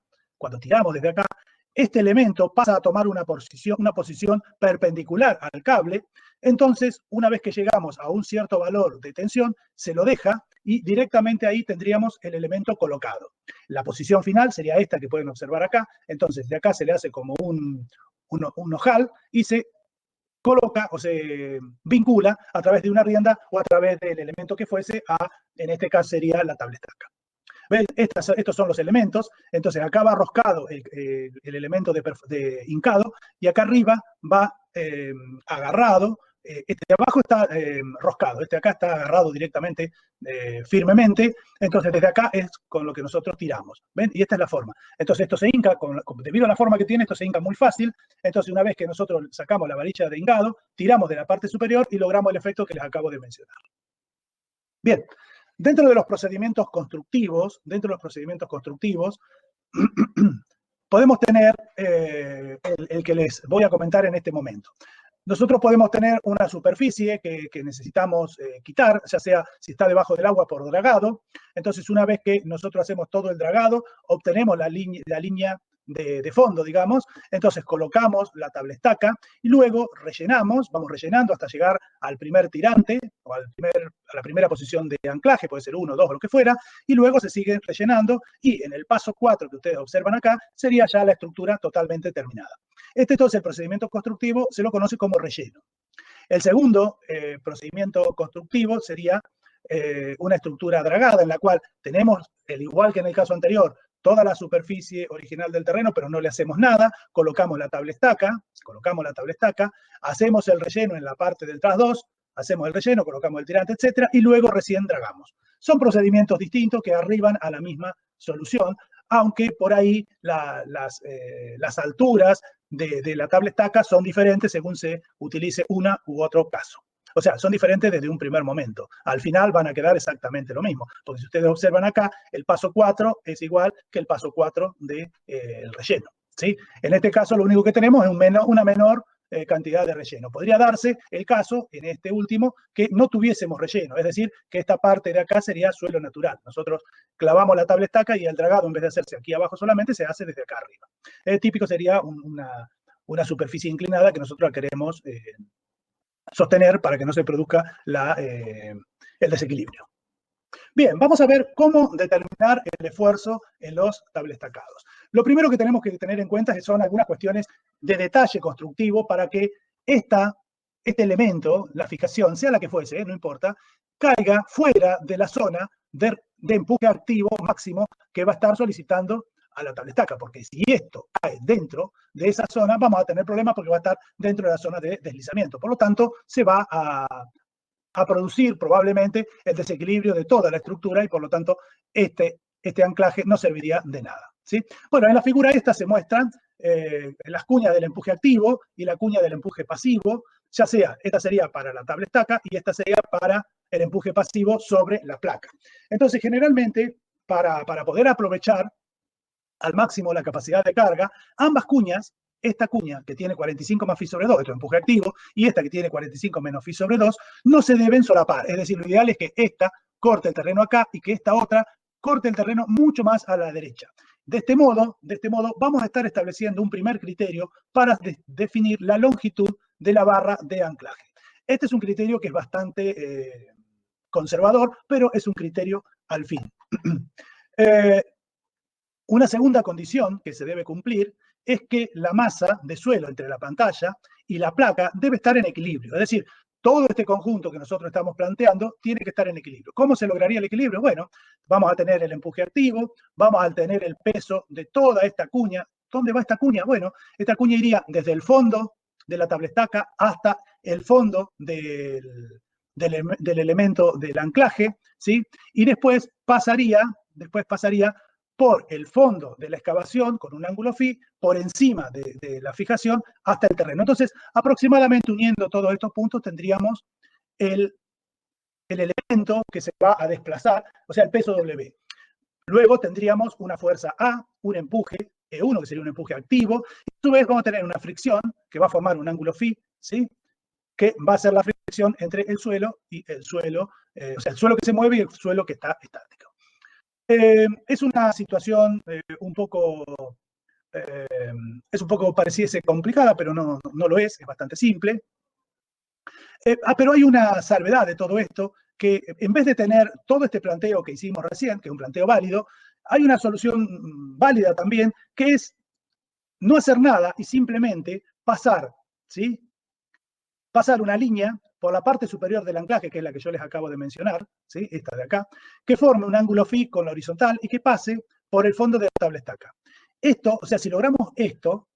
este elemento pasa a tomar una posición perpendicular al cable. Entonces, una vez que llegamos a un cierto valor de tensión, se lo deja y directamente ahí tendríamos el elemento colocado. La posición final sería esta que pueden observar acá. Entonces, de acá se le hace como un ojal y se coloca o se vincula a través de una rienda o a través del elemento que fuese en este caso sería la tablestaca. ¿Ven? Estos son los elementos. Entonces, acá va roscado el elemento de hincado y acá arriba va agarrado. Este de abajo está roscado, este de acá está agarrado directamente, firmemente. Entonces, desde acá es con lo que nosotros tiramos. ¿Ven? Y esta es la forma. Entonces, esto se hinca, debido a la forma que tiene, esto se hinca muy fácil. Entonces, una vez que nosotros sacamos la varilla de hincado, tiramos de la parte superior y logramos el efecto que les acabo de mencionar. Bien. Dentro de los procedimientos constructivos, podemos tener el que les voy a comentar en este momento. Nosotros podemos tener una superficie que necesitamos quitar, ya sea si está debajo del agua por dragado. Entonces, una vez que nosotros hacemos todo el dragado, obtenemos la línea de fondo, digamos. Entonces, colocamos la tablestaca y luego vamos rellenando hasta llegar al primer tirante o a la primera posición de anclaje, puede ser 1, 2 o lo que fuera, y luego se sigue rellenando y en el paso 4 que ustedes observan acá, sería ya la estructura totalmente terminada. Entonces, el procedimiento constructivo se lo conoce como relleno. El segundo procedimiento constructivo sería una estructura dragada en la cual tenemos, igual que en el caso anterior, toda la superficie original del terreno, pero no le hacemos nada, colocamos la tablestaca, hacemos el relleno en la parte del tras 2, hacemos el relleno, colocamos el tirante, etcétera, y luego recién dragamos. Son procedimientos distintos que arriban a la misma solución, aunque por ahí las alturas de la tablestaca son diferentes según se utilice una u otro caso. O sea, son diferentes desde un primer momento. Al final van a quedar exactamente lo mismo. Porque si ustedes observan acá, el paso 4 es igual que el paso 4 del relleno, ¿sí? En este caso, lo único que tenemos es una menor cantidad de relleno. Podría darse el caso, en este último, que no tuviésemos relleno. Es decir, que esta parte de acá sería suelo natural. Nosotros clavamos la tablestaca y el dragado, en vez de hacerse aquí abajo solamente, se hace desde acá arriba. El típico sería una superficie inclinada que nosotros queremos sostener para que no se produzca el desequilibrio. Bien, vamos a ver cómo determinar el esfuerzo en los tablestacados. Lo primero que tenemos que tener en cuenta son algunas cuestiones de detalle constructivo para que este elemento, la fijación, sea la que fuese, no importa, caiga fuera de la zona de empuje activo máximo que va a estar solicitando a la tablestaca, porque si esto cae dentro de esa zona, vamos a tener problemas porque va a estar dentro de la zona de deslizamiento. Por lo tanto, se va a producir probablemente el desequilibrio de toda la estructura y por lo tanto este anclaje no serviría de nada, ¿sí? Bueno, en la figura esta se muestran las cuñas del empuje activo y la cuña del empuje pasivo, ya sea, esta sería para la tablestaca y esta sería para el empuje pasivo sobre la placa. Entonces, generalmente, para poder aprovechar al máximo la capacidad de carga, ambas cuñas, esta cuña que tiene 45 más phi sobre 2, esto es empuje activo, y esta que tiene 45 menos phi sobre 2, no se deben solapar. Es decir, lo ideal es que esta corte el terreno acá y que esta otra corte el terreno mucho más a la derecha. De este modo, vamos a estar estableciendo un primer criterio para definir la longitud de la barra de anclaje. Este es un criterio que es bastante conservador, pero es un criterio al fin. Una segunda condición que se debe cumplir es que la masa de suelo entre la pantalla y la placa debe estar en equilibrio. Es decir, todo este conjunto que nosotros estamos planteando tiene que estar en equilibrio. ¿Cómo se lograría el equilibrio? Bueno, vamos a tener el empuje activo, vamos a tener el peso de toda esta cuña. ¿Dónde va esta cuña? Bueno, esta cuña iría desde el fondo de la tablestaca hasta el fondo del elemento del anclaje, ¿sí? Y después pasaría por el fondo de la excavación con un ángulo phi por encima de la fijación hasta el terreno. Entonces, aproximadamente uniendo todos estos puntos tendríamos el elemento que se va a desplazar, o sea, el peso W. Luego tendríamos una fuerza A, un empuje E1, que sería un empuje activo, y a su vez vamos a tener una fricción que va a formar un ángulo phi, ¿sí? Que va a ser la fricción entre el suelo y el suelo, o sea, el suelo que se mueve y el suelo que está estático. Es una situación un poco pareciese complicada, pero no lo es bastante simple. Pero hay una salvedad de todo esto, que en vez de tener todo este planteo que hicimos recién, que es un planteo válido, hay una solución válida también, que es no hacer nada y simplemente pasar, ¿sí? Pasar una línea por la parte superior del anclaje, que es la que yo les acabo de mencionar, ¿sí? Esta de acá, que forme un ángulo phi con la horizontal y que pase por el fondo de la tablestaca. Esto, o sea, si logramos esto,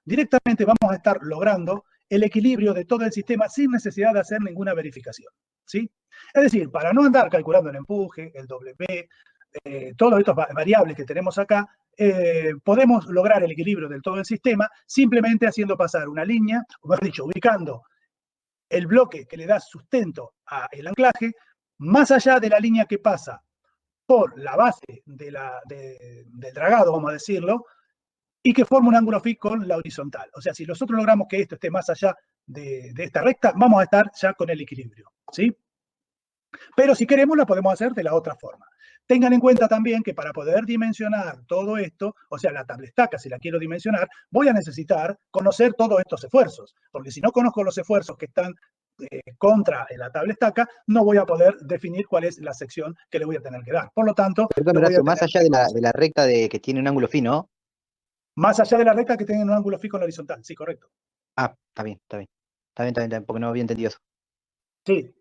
directamente vamos a estar logrando el equilibrio de todo el sistema sin necesidad de hacer ninguna verificación, ¿sí? Es decir, para no andar calculando el empuje, el W, todas estas variables que tenemos acá, podemos lograr el equilibrio del todo el sistema simplemente haciendo pasar una línea, o mejor dicho, ubicando el bloque que le da sustento al anclaje más allá de la línea que pasa por la base del dragado, vamos a decirlo, y que forma un ángulo phi con la horizontal. O sea, si nosotros logramos que esto esté más allá de esta recta, vamos a estar ya con el equilibrio, ¿sí? Pero si queremos, la podemos hacer de la otra forma. Tengan en cuenta también que para poder dimensionar todo esto, o sea, la tablestaca, si la quiero dimensionar, voy a necesitar conocer todos estos esfuerzos, porque si no conozco los esfuerzos que están contra la tablestaca, no voy a poder definir cuál es la sección que le voy a tener que dar. Por lo tanto, Perdón, Horacio, más allá de la recta que tiene un ángulo phi, ¿no? Más allá de la recta que tiene un ángulo phi con la horizontal, sí, correcto. Ah, está bien, porque no había entendido eso. Sí.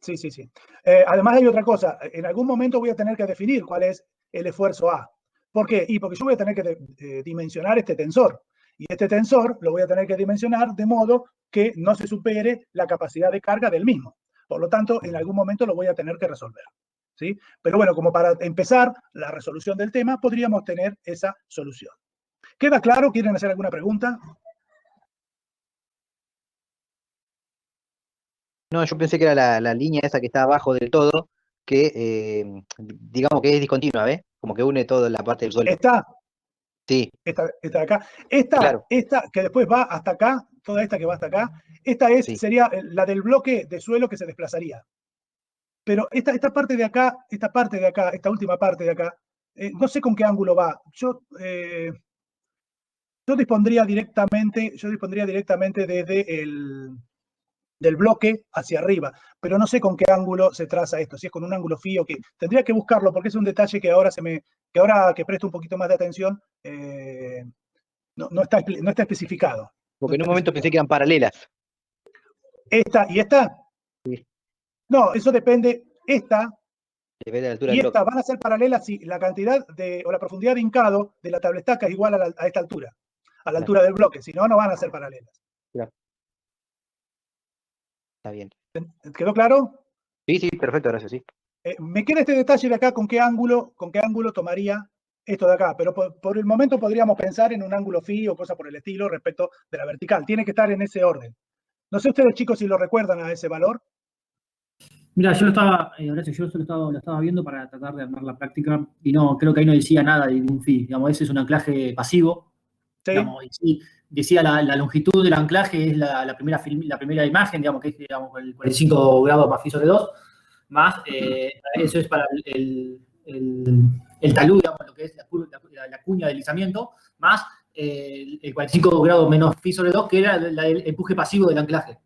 Además hay otra cosa, en algún momento voy a tener que definir cuál es el esfuerzo A. ¿Por qué? Y porque yo voy a tener que dimensionar este tensor. Y este tensor lo voy a tener que dimensionar de modo que no se supere la capacidad de carga del mismo. Por lo tanto, en algún momento lo voy a tener que resolver, ¿sí? Pero bueno, como para empezar la resolución del tema, podríamos tener esa solución. ¿Queda claro? ¿Quieren hacer alguna pregunta? No, yo pensé que era la línea esa que está abajo del todo, que digamos que es discontinua, ¿ves? Como que une toda la parte del suelo. Sí. Esta de acá. Claro. Esta que después va hasta acá, toda esta que va hasta acá, sería la del bloque de suelo que se desplazaría. Pero esta parte de acá, esta última parte de acá, no sé con qué ángulo va. Yo dispondría directamente desde del bloque hacia arriba, pero no sé con qué ángulo se traza esto, si es con un ángulo phi o qué. Tendría que buscarlo porque es un detalle que ahora que presto un poquito más de atención, no está especificado. Porque en un momento pensé que eran paralelas. ¿Esta y esta? Sí. No, eso depende. Esta depende de la altura y del esta bloque. van a ser paralelas si la cantidad o la profundidad de hincado de la tablestaca es igual a esta altura, a la altura del bloque, si no, no van a ser paralelas. Claro. Está bien. ¿Quedó claro? Sí, perfecto, gracias, sí. Me queda este detalle de acá, con qué ángulo tomaría esto de acá, pero por el momento podríamos pensar en un ángulo phi o cosa por el estilo respecto de la vertical. Tiene que estar en ese orden. No sé ustedes, chicos, si lo recuerdan a ese valor. Mira, yo lo estaba viendo para tratar de armar la práctica y no, creo que ahí no decía nada de ningún phi. Digamos, ese es un anclaje pasivo. Sí. Digamos, y sí, decía la longitud del anclaje es la primera imagen, digamos, que es el 45 grados más phi sobre 2, más eso es para el talud, digamos, lo que es la cuña de deslizamiento, más el 45 grados menos phi sobre 2, que era el empuje pasivo del anclaje.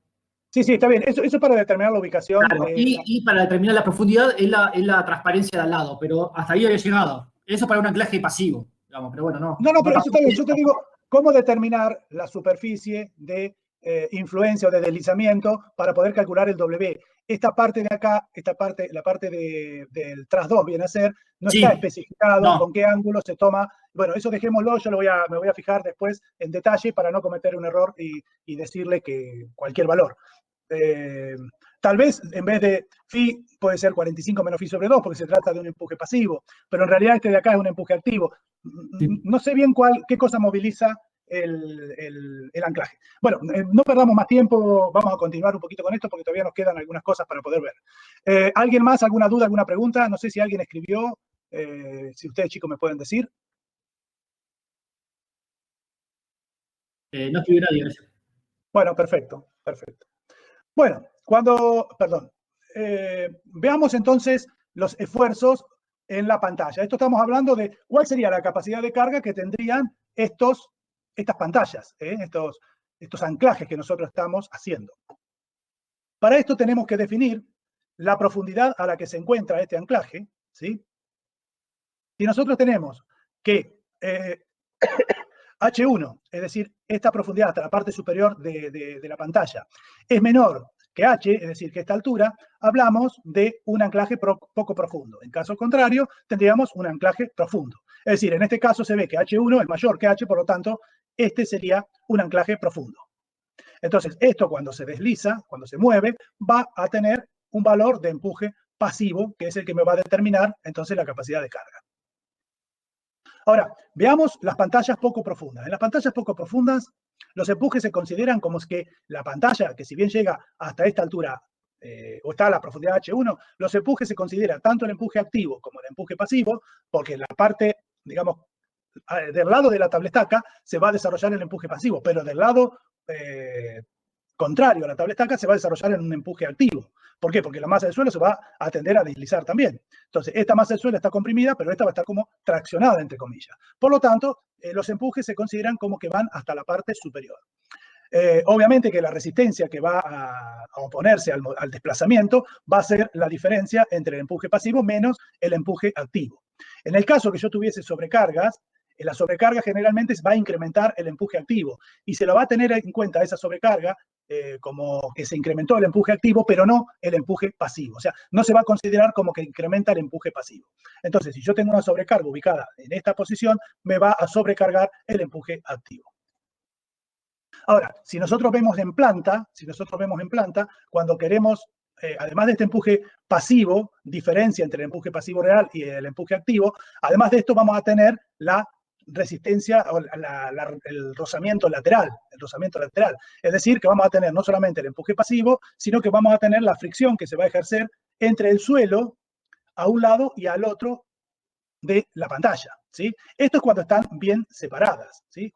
Sí, está bien. Eso para determinar la ubicación. Claro, y para determinar la profundidad es la transparencia de al lado, pero hasta ahí había llegado. Eso para un anclaje pasivo, digamos, pero bueno, no. No, pero eso está bien. Yo te digo, ¿cómo determinar la superficie de influencia o de deslizamiento para poder calcular el W. Esta parte de acá, la parte del tras 2 viene a ser, no está especificado con qué ángulo se toma. Bueno, eso dejémoslo, yo me voy a fijar después en detalle para no cometer un error y decirle que cualquier valor. Tal vez en vez de phi puede ser 45 menos phi sobre 2 porque se trata de un empuje pasivo, pero en realidad este de acá es un empuje activo. No sé bien qué cosa moviliza el anclaje. Bueno, no perdamos más tiempo, vamos a continuar un poquito con esto porque todavía nos quedan algunas cosas para poder ver. ¿Alguien más? ¿Alguna duda? ¿Alguna pregunta? No sé si alguien escribió, si ustedes chicos me pueden decir. No escribió nadie, gracias. Bueno, perfecto. Bueno, veamos entonces los esfuerzos en la pantalla. Esto estamos hablando de cuál sería la capacidad de carga que tendrían estas pantallas, estos anclajes que nosotros estamos haciendo. Para esto tenemos que definir la profundidad a la que se encuentra este anclaje, ¿sí? Si nosotros tenemos que H1, es decir, esta profundidad hasta la parte superior de la pantalla, es menor que H, es decir, que esta altura, hablamos de un anclaje poco profundo. En caso contrario, tendríamos un anclaje profundo. Es decir, en este caso se ve que H1 es mayor que H, por lo tanto, este sería un anclaje profundo. Entonces, esto cuando se desliza, cuando se mueve, va a tener un valor de empuje pasivo, que es el que me va a determinar, entonces, la capacidad de carga. Ahora, veamos las pantallas poco profundas. En las pantallas poco profundas, los empujes se consideran como que la pantalla, que si bien llega hasta esta altura, o está a la profundidad H1, los empujes se consideran tanto el empuje activo como el empuje pasivo, porque en la parte, digamos, del lado de la tablestaca se va a desarrollar el empuje pasivo, pero del lado contrario a la tablestaca se va a desarrollar en un empuje activo. ¿Por qué? Porque la masa del suelo se va a tender a deslizar también. Entonces, esta masa del suelo está comprimida, pero esta va a estar como traccionada, entre comillas. Por lo tanto, los empujes se consideran como que van hasta la parte superior. Obviamente que la resistencia que va a oponerse al desplazamiento va a ser la diferencia entre el empuje pasivo menos el empuje activo. En el caso que yo tuviese sobrecargas, la sobrecarga generalmente va a incrementar el empuje activo y se lo va a tener en cuenta esa sobrecarga como que se incrementó el empuje activo, pero no el empuje pasivo. O sea, no se va a considerar como que incrementa el empuje pasivo. Entonces, si yo tengo una sobrecarga ubicada en esta posición, me va a sobrecargar el empuje activo. Ahora, si nosotros vemos en planta, cuando queremos, además de este empuje pasivo, diferencia entre el empuje pasivo real y el empuje activo, además de esto vamos a tener la resistencia o el rozamiento lateral, Es decir, que vamos a tener no solamente el empuje pasivo, sino que vamos a tener la fricción que se va a ejercer entre el suelo a un lado y al otro de la pantalla, ¿sí? Esto es cuando están bien separadas, ¿sí?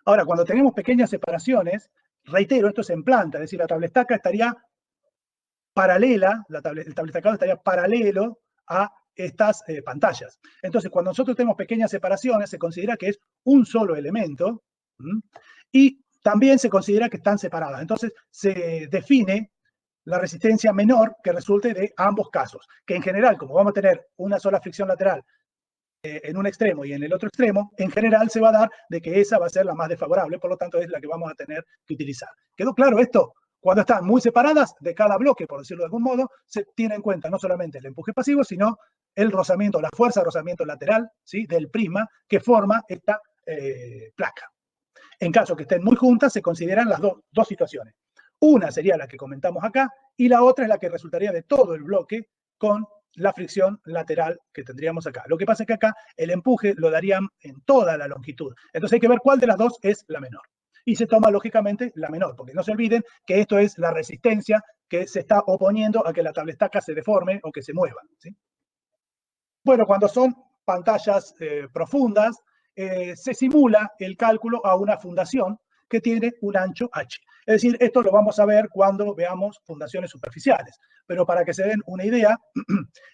Ahora, cuando tenemos pequeñas separaciones, reitero, esto es en planta, es decir, la tablestaca estaría paralela, el tablestacado estaría paralelo a estas pantallas. Entonces, cuando nosotros tenemos pequeñas separaciones, se considera que es un solo elemento y también se considera que están separadas. Entonces, se define la resistencia menor que resulte de ambos casos, que en general, como vamos a tener una sola fricción lateral en un extremo y en el otro extremo, en general se va a dar de que esa va a ser la más desfavorable, por lo tanto es la que vamos a tener que utilizar. ¿Quedó claro esto? Cuando están muy separadas de cada bloque, por decirlo de algún modo, se tiene en cuenta no solamente el empuje pasivo, sino el rozamiento, la fuerza de rozamiento lateral, ¿sí?, del prisma que forma esta placa. En caso que estén muy juntas, se consideran las dos situaciones. Una sería la que comentamos acá y la otra es la que resultaría de todo el bloque con la fricción lateral que tendríamos acá. Lo que pasa es que acá el empuje lo darían en toda la longitud. Entonces hay que ver cuál de las dos es la menor. Y se toma, lógicamente, la menor, porque no se olviden que esto es la resistencia que se está oponiendo a que la tablestaca se deforme o que se mueva, ¿sí? Bueno, cuando son pantallas profundas, se simula el cálculo a una fundación que tiene un ancho H. Es decir, esto lo vamos a ver cuando veamos fundaciones superficiales. Pero para que se den una idea,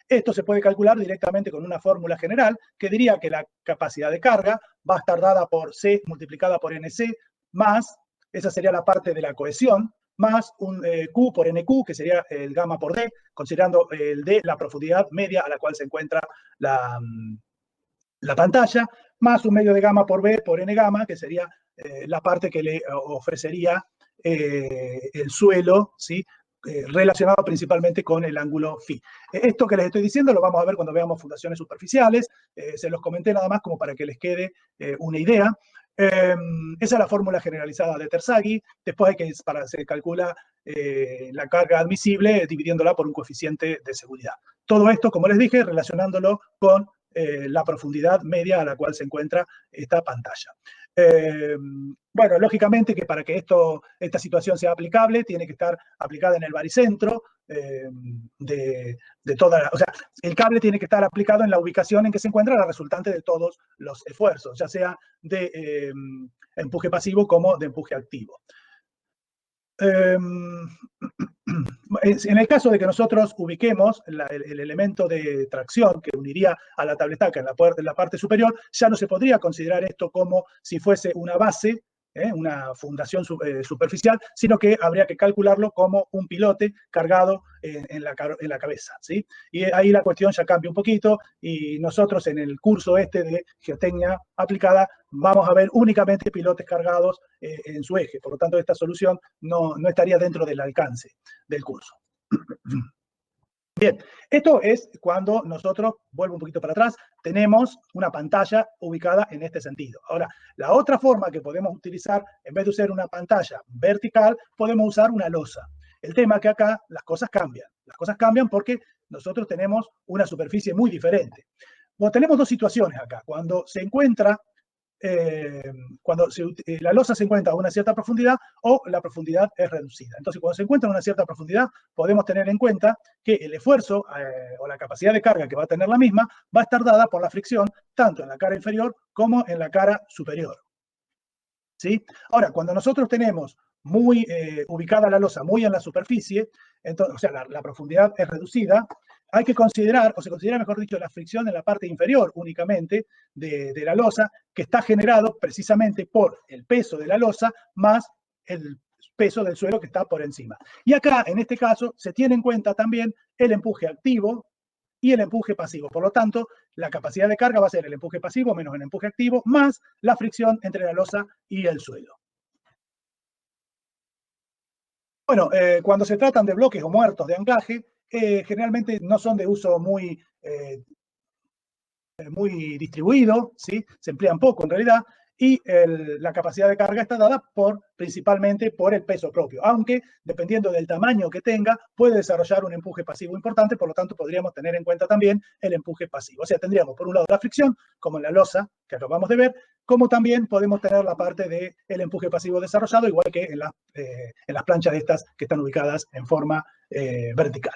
esto se puede calcular directamente con una fórmula general que diría que la capacidad de carga va a estar dada por C multiplicada por NC más, esa sería la parte de la cohesión, más un Q por NQ, que sería el gamma por D, considerando el D la profundidad media a la cual se encuentra la pantalla, más un medio de gamma por B por N gamma, que sería la parte que le ofrecería el suelo, ¿sí? Relacionado principalmente con el ángulo phi. Esto que les estoy diciendo lo vamos a ver cuando veamos fundaciones superficiales. Se los comenté nada más como para que les quede una idea. Esa es la fórmula generalizada de Terzaghi. Después se calcula la carga admisible dividiéndola por un coeficiente de seguridad. Todo esto, como les dije, relacionándolo con la profundidad media a la cual se encuentra esta pantalla. Bueno, lógicamente que para que esta situación sea aplicable, tiene que estar aplicada en el baricentro de toda o sea, el cable tiene que estar aplicado en la ubicación en que se encuentra la resultante de todos los esfuerzos, ya sea de empuje pasivo como de empuje activo. En el caso de que nosotros ubiquemos el elemento de tracción que uniría a la tabletaca en la parte superior, ya no se podría considerar esto como si fuese una base, una fundación superficial, sino que habría que calcularlo como un pilote cargado en la cabeza, ¿sí? Y ahí la cuestión ya cambia un poquito y nosotros en el curso de geotecnia aplicada vamos a ver únicamente pilotes cargados en su eje. Por lo tanto, esta solución no estaría dentro del alcance del curso. Bien, esto es cuando nosotros, vuelvo un poquito para atrás, tenemos una pantalla ubicada en este sentido. Ahora, la otra forma que podemos utilizar, en vez de usar una pantalla vertical, podemos usar una losa. El tema es que acá las cosas cambian. Las cosas cambian porque nosotros tenemos una superficie muy diferente. Bueno, tenemos dos situaciones acá. Cuando se encuentra la losa se encuentra a una cierta profundidad o la profundidad es reducida. Entonces, cuando se encuentra a una cierta profundidad, podemos tener en cuenta que el esfuerzo o la capacidad de carga que va a tener la misma va a estar dada por la fricción tanto en la cara inferior como en la cara superior. ¿Sí? Ahora, cuando nosotros tenemos muy ubicada la losa muy en la superficie, entonces, o sea, la profundidad es reducida, hay que considerar, o se considera, mejor dicho, la fricción en la parte inferior únicamente de la losa, que está generado precisamente por el peso de la losa más el peso del suelo que está por encima. Y acá, en este caso, se tiene en cuenta también el empuje activo y el empuje pasivo. Por lo tanto, la capacidad de carga va a ser el empuje pasivo menos el empuje activo más la fricción entre la losa y el suelo. Bueno, cuando se tratan de bloques o muertos de anclaje, generalmente no son de uso muy distribuido, ¿sí? Se emplean poco en realidad, y la capacidad de carga está dada principalmente por el peso propio, aunque dependiendo del tamaño que tenga, puede desarrollar un empuje pasivo importante, por lo tanto podríamos tener en cuenta también el empuje pasivo. O sea, tendríamos por un lado la fricción, como en la losa que acabamos de ver, como también podemos tener la parte del empuje pasivo desarrollado, igual que en las planchas de estas que están ubicadas en forma vertical.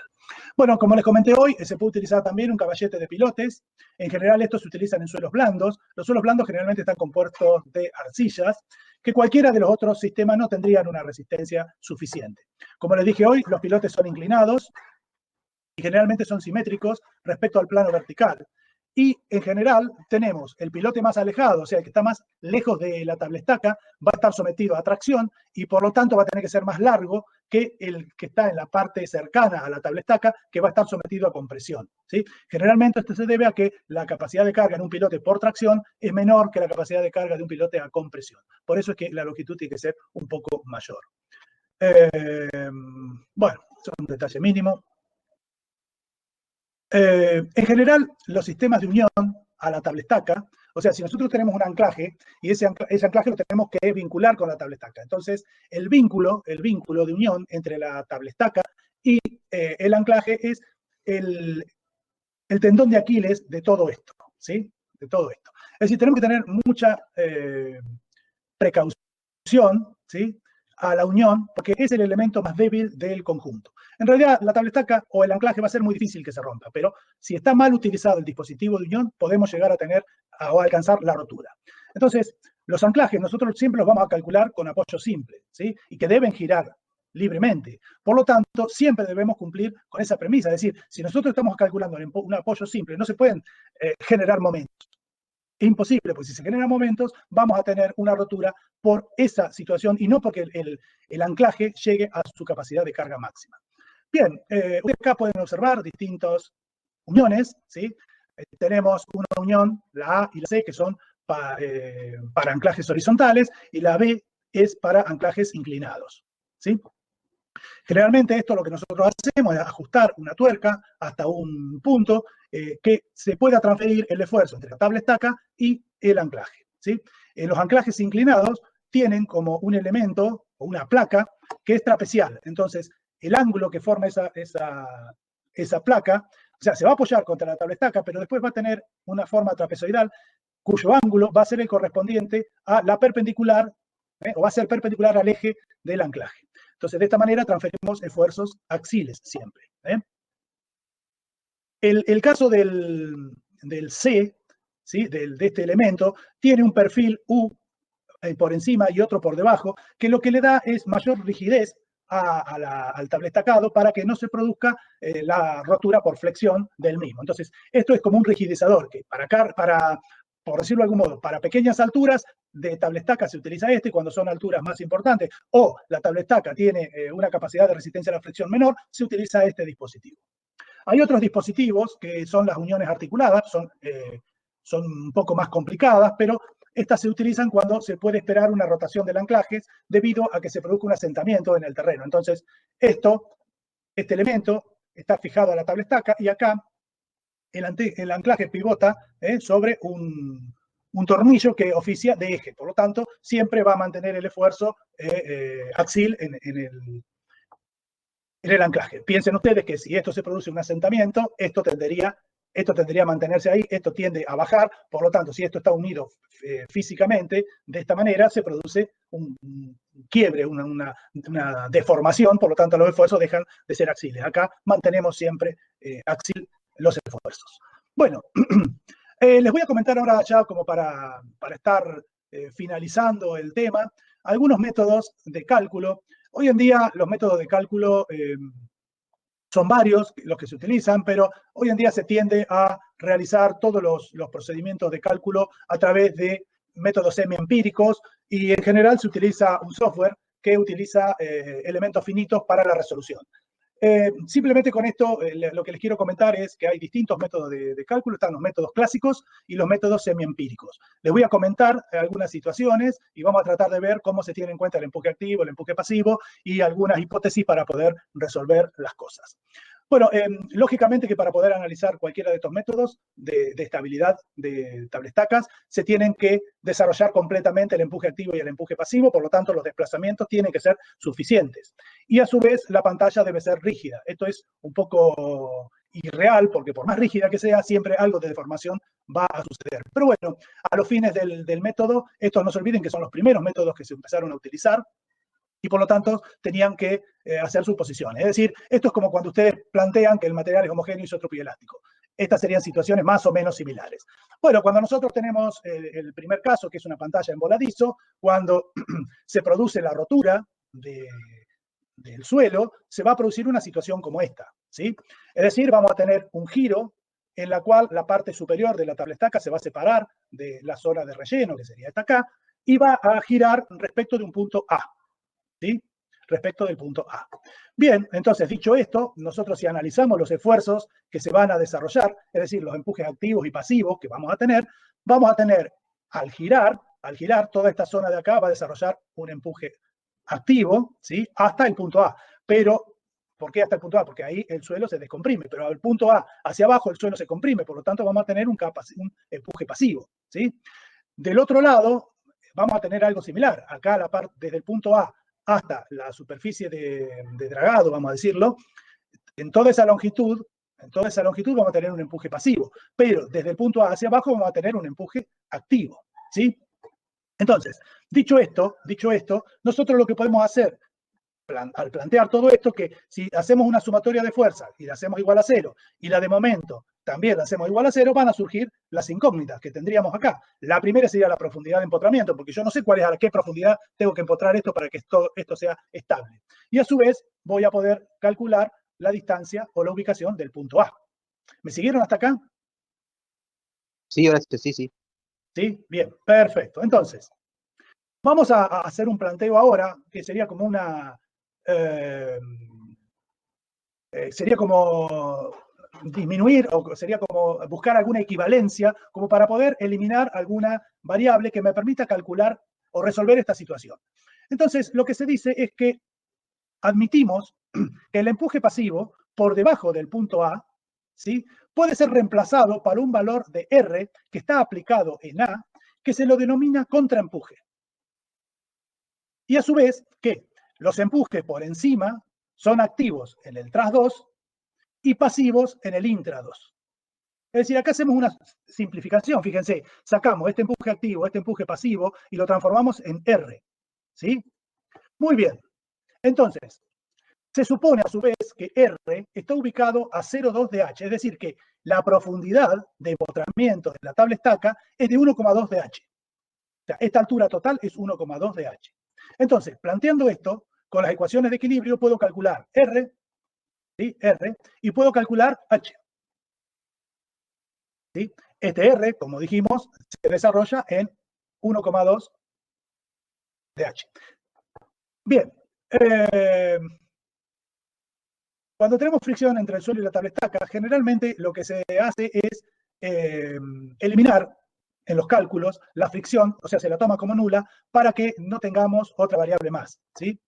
Bueno, como les comenté hoy, se puede utilizar también un caballete de pilotes. En general, estos se utilizan en suelos blandos. Los suelos blandos generalmente están compuestos de arcillas, que cualquiera de los otros sistemas no tendrían una resistencia suficiente. Como les dije hoy, los pilotes son inclinados y generalmente son simétricos respecto al plano vertical. Y en general tenemos el pilote más alejado, o sea, el que está más lejos de la tablestaca, va a estar sometido a tracción y por lo tanto va a tener que ser más largo que el que está en la parte cercana a la tablestaca, que va a estar sometido a compresión, ¿sí? Generalmente esto se debe a que la capacidad de carga en un pilote por tracción es menor que la capacidad de carga de un pilote a compresión. Por eso es que la longitud tiene que ser un poco mayor. Bueno, eso es un detalle mínimo. En general, los sistemas de unión a la tablestaca, o sea, si nosotros tenemos un anclaje y ese anclaje lo tenemos que vincular con la tablestaca, entonces el vínculo de unión entre la tablestaca y el anclaje es el tendón de Aquiles de todo esto, ¿sí? De todo esto. Es decir, tenemos que tener mucha precaución, ¿sí? A la unión, porque es el elemento más débil del conjunto. En realidad, la tablestaca o el anclaje va a ser muy difícil que se rompa, pero si está mal utilizado el dispositivo de unión, podemos llegar a tener o alcanzar la rotura. Entonces, los anclajes nosotros siempre los vamos a calcular con apoyo simple, ¿sí? Y que deben girar libremente. Por lo tanto, siempre debemos cumplir con esa premisa. Es decir, si nosotros estamos calculando un apoyo simple, no se pueden generar momentos. Es imposible, porque si se generan momentos, vamos a tener una rotura por esa situación y no porque el anclaje llegue a su capacidad de carga máxima. Bien, ustedes acá pueden observar distintas uniones, ¿sí? Tenemos una unión, la A y la C, que son para anclajes horizontales y la B es para anclajes inclinados, ¿sí? Generalmente esto lo que nosotros hacemos es ajustar una tuerca hasta un punto que se pueda transferir el esfuerzo entre la tabla estaca y el anclaje, ¿sí? Los anclajes inclinados tienen como un elemento o una placa que es trapecial. Entonces, el ángulo que forma esa placa, o sea, se va a apoyar contra la tabla estaca, pero después va a tener una forma trapezoidal cuyo ángulo va a ser el correspondiente a la perpendicular, o va a ser perpendicular al eje del anclaje. Entonces, de esta manera transferimos esfuerzos axiles siempre. El caso del C, ¿sí? de este elemento, tiene un perfil U por encima y otro por debajo, que lo que le da es mayor rigidez al tablestacado para que no se produzca la rotura por flexión del mismo. Entonces, esto es como un rigidizador, que por decirlo de algún modo, para pequeñas alturas de tablestaca se utiliza este, cuando son alturas más importantes, o la tablestaca tiene una capacidad de resistencia a la flexión menor, se utiliza este dispositivo. Hay otros dispositivos que son las uniones articuladas, son un poco más complicadas, pero estas se utilizan cuando se puede esperar una rotación del anclaje debido a que se produzca un asentamiento en el terreno. Entonces, este elemento está fijado a la tablestaca y acá el anclaje pivota sobre un tornillo que oficia de eje. Por lo tanto, siempre va a mantener el esfuerzo axil en el anclaje. Piensen ustedes que si esto se produce un asentamiento, esto tendería a mantenerse ahí, esto tiende a bajar, por lo tanto, si esto está unido físicamente, de esta manera se produce un quiebre, una deformación, por lo tanto los esfuerzos dejan de ser axiles. Acá mantenemos siempre axil los esfuerzos. Bueno, les voy a comentar ahora ya como para estar finalizando el tema, algunos métodos de cálculo. Hoy en día los métodos de cálculo son varios los que se utilizan, pero hoy en día se tiende a realizar todos los procedimientos de cálculo a través de métodos semi-empíricos y en general se utiliza un software que utiliza elementos finitos para la resolución. Simplemente con esto lo que les quiero comentar es que hay distintos métodos de cálculo, están los métodos clásicos y los métodos semi-empíricos. Les voy a comentar algunas situaciones y vamos a tratar de ver cómo se tiene en cuenta el empuje activo, el empuje pasivo y algunas hipótesis para poder resolver las cosas. Bueno, lógicamente que para poder analizar cualquiera de estos métodos de estabilidad de tablestacas, se tienen que desarrollar completamente el empuje activo y el empuje pasivo, por lo tanto los desplazamientos tienen que ser suficientes. Y a su vez la pantalla debe ser rígida. Esto es un poco irreal, porque por más rígida que sea, siempre algo de deformación va a suceder. Pero bueno, a los fines del método, estos no se olviden que son los primeros métodos que se empezaron a utilizar, y por lo tanto tenían que hacer suposiciones. Es decir, esto es como cuando ustedes plantean que el material es homogéneo y isótropo y elástico. Estas serían situaciones más o menos similares. Bueno, cuando nosotros tenemos el primer caso, que es una pantalla en voladizo, cuando se produce la rotura del suelo, se va a producir una situación como esta, ¿sí? Es decir, vamos a tener un giro en la cual la parte superior de la tablestaca se va a separar de la zona de relleno, que sería esta acá, y va a girar respecto de un punto A. ¿Sí? Respecto del punto A. Bien, entonces, dicho esto, nosotros si analizamos los esfuerzos que se van a desarrollar, es decir, los empujes activos y pasivos que vamos a tener al girar toda esta zona de acá va a desarrollar un empuje activo, ¿sí? Hasta el punto A. Pero, ¿por qué hasta el punto A? Porque ahí el suelo se descomprime, pero al punto A hacia abajo el suelo se comprime, por lo tanto vamos a tener un empuje pasivo, ¿sí? Del otro lado, vamos a tener algo similar. Acá la parte desde el punto A hasta la superficie de dragado, vamos a decirlo, en toda esa longitud vamos a tener un empuje pasivo, pero desde el punto A hacia abajo vamos a tener un empuje activo, ¿sí? Entonces, dicho esto, nosotros lo que podemos hacer al plantear todo esto, que si hacemos una sumatoria de fuerzas y la hacemos igual a 0, y la de momento también la hacemos igual a 0, van a surgir las incógnitas que tendríamos acá. La primera sería la profundidad de empotramiento, porque yo no sé a qué profundidad tengo que empotrar esto para que esto sea estable. Y a su vez voy a poder calcular la distancia o la ubicación del punto A. ¿Me siguieron hasta acá? Sí, ahora sí, sí. ¿Sí? Bien, perfecto. Entonces, vamos a hacer un planteo ahora que sería como disminuir, o sería como buscar alguna equivalencia, como para poder eliminar alguna variable que me permita calcular o resolver esta situación. Entonces, lo que se dice es que admitimos que el empuje pasivo por debajo del punto A, ¿sí?, puede ser reemplazado por un valor de R que está aplicado en A, que se lo denomina contraempuje. Y a su vez, que los empujes por encima son activos en el tras 2 y pasivos en el intra 2. Es decir, acá hacemos una simplificación. Fíjense, sacamos este empuje activo, este empuje pasivo y lo transformamos en R. ¿Sí? Muy bien. Entonces, se supone a su vez que R está ubicado a 0,2 de H, es decir, que la profundidad de empotramiento de la tabla estaca es de 1,2 de H. O sea, esta altura total es 1,2 de H. Entonces, planteando esto, con las ecuaciones de equilibrio puedo calcular R, ¿sí?, R, y puedo calcular H. ¿Sí? Este R, como dijimos, se desarrolla en 1,2 de H. Bien. Cuando tenemos fricción entre el suelo y la tabla estaca, generalmente lo que se hace es eliminar en los cálculos la fricción, o sea, se la toma como nula, para que no tengamos otra variable más, ¿sí?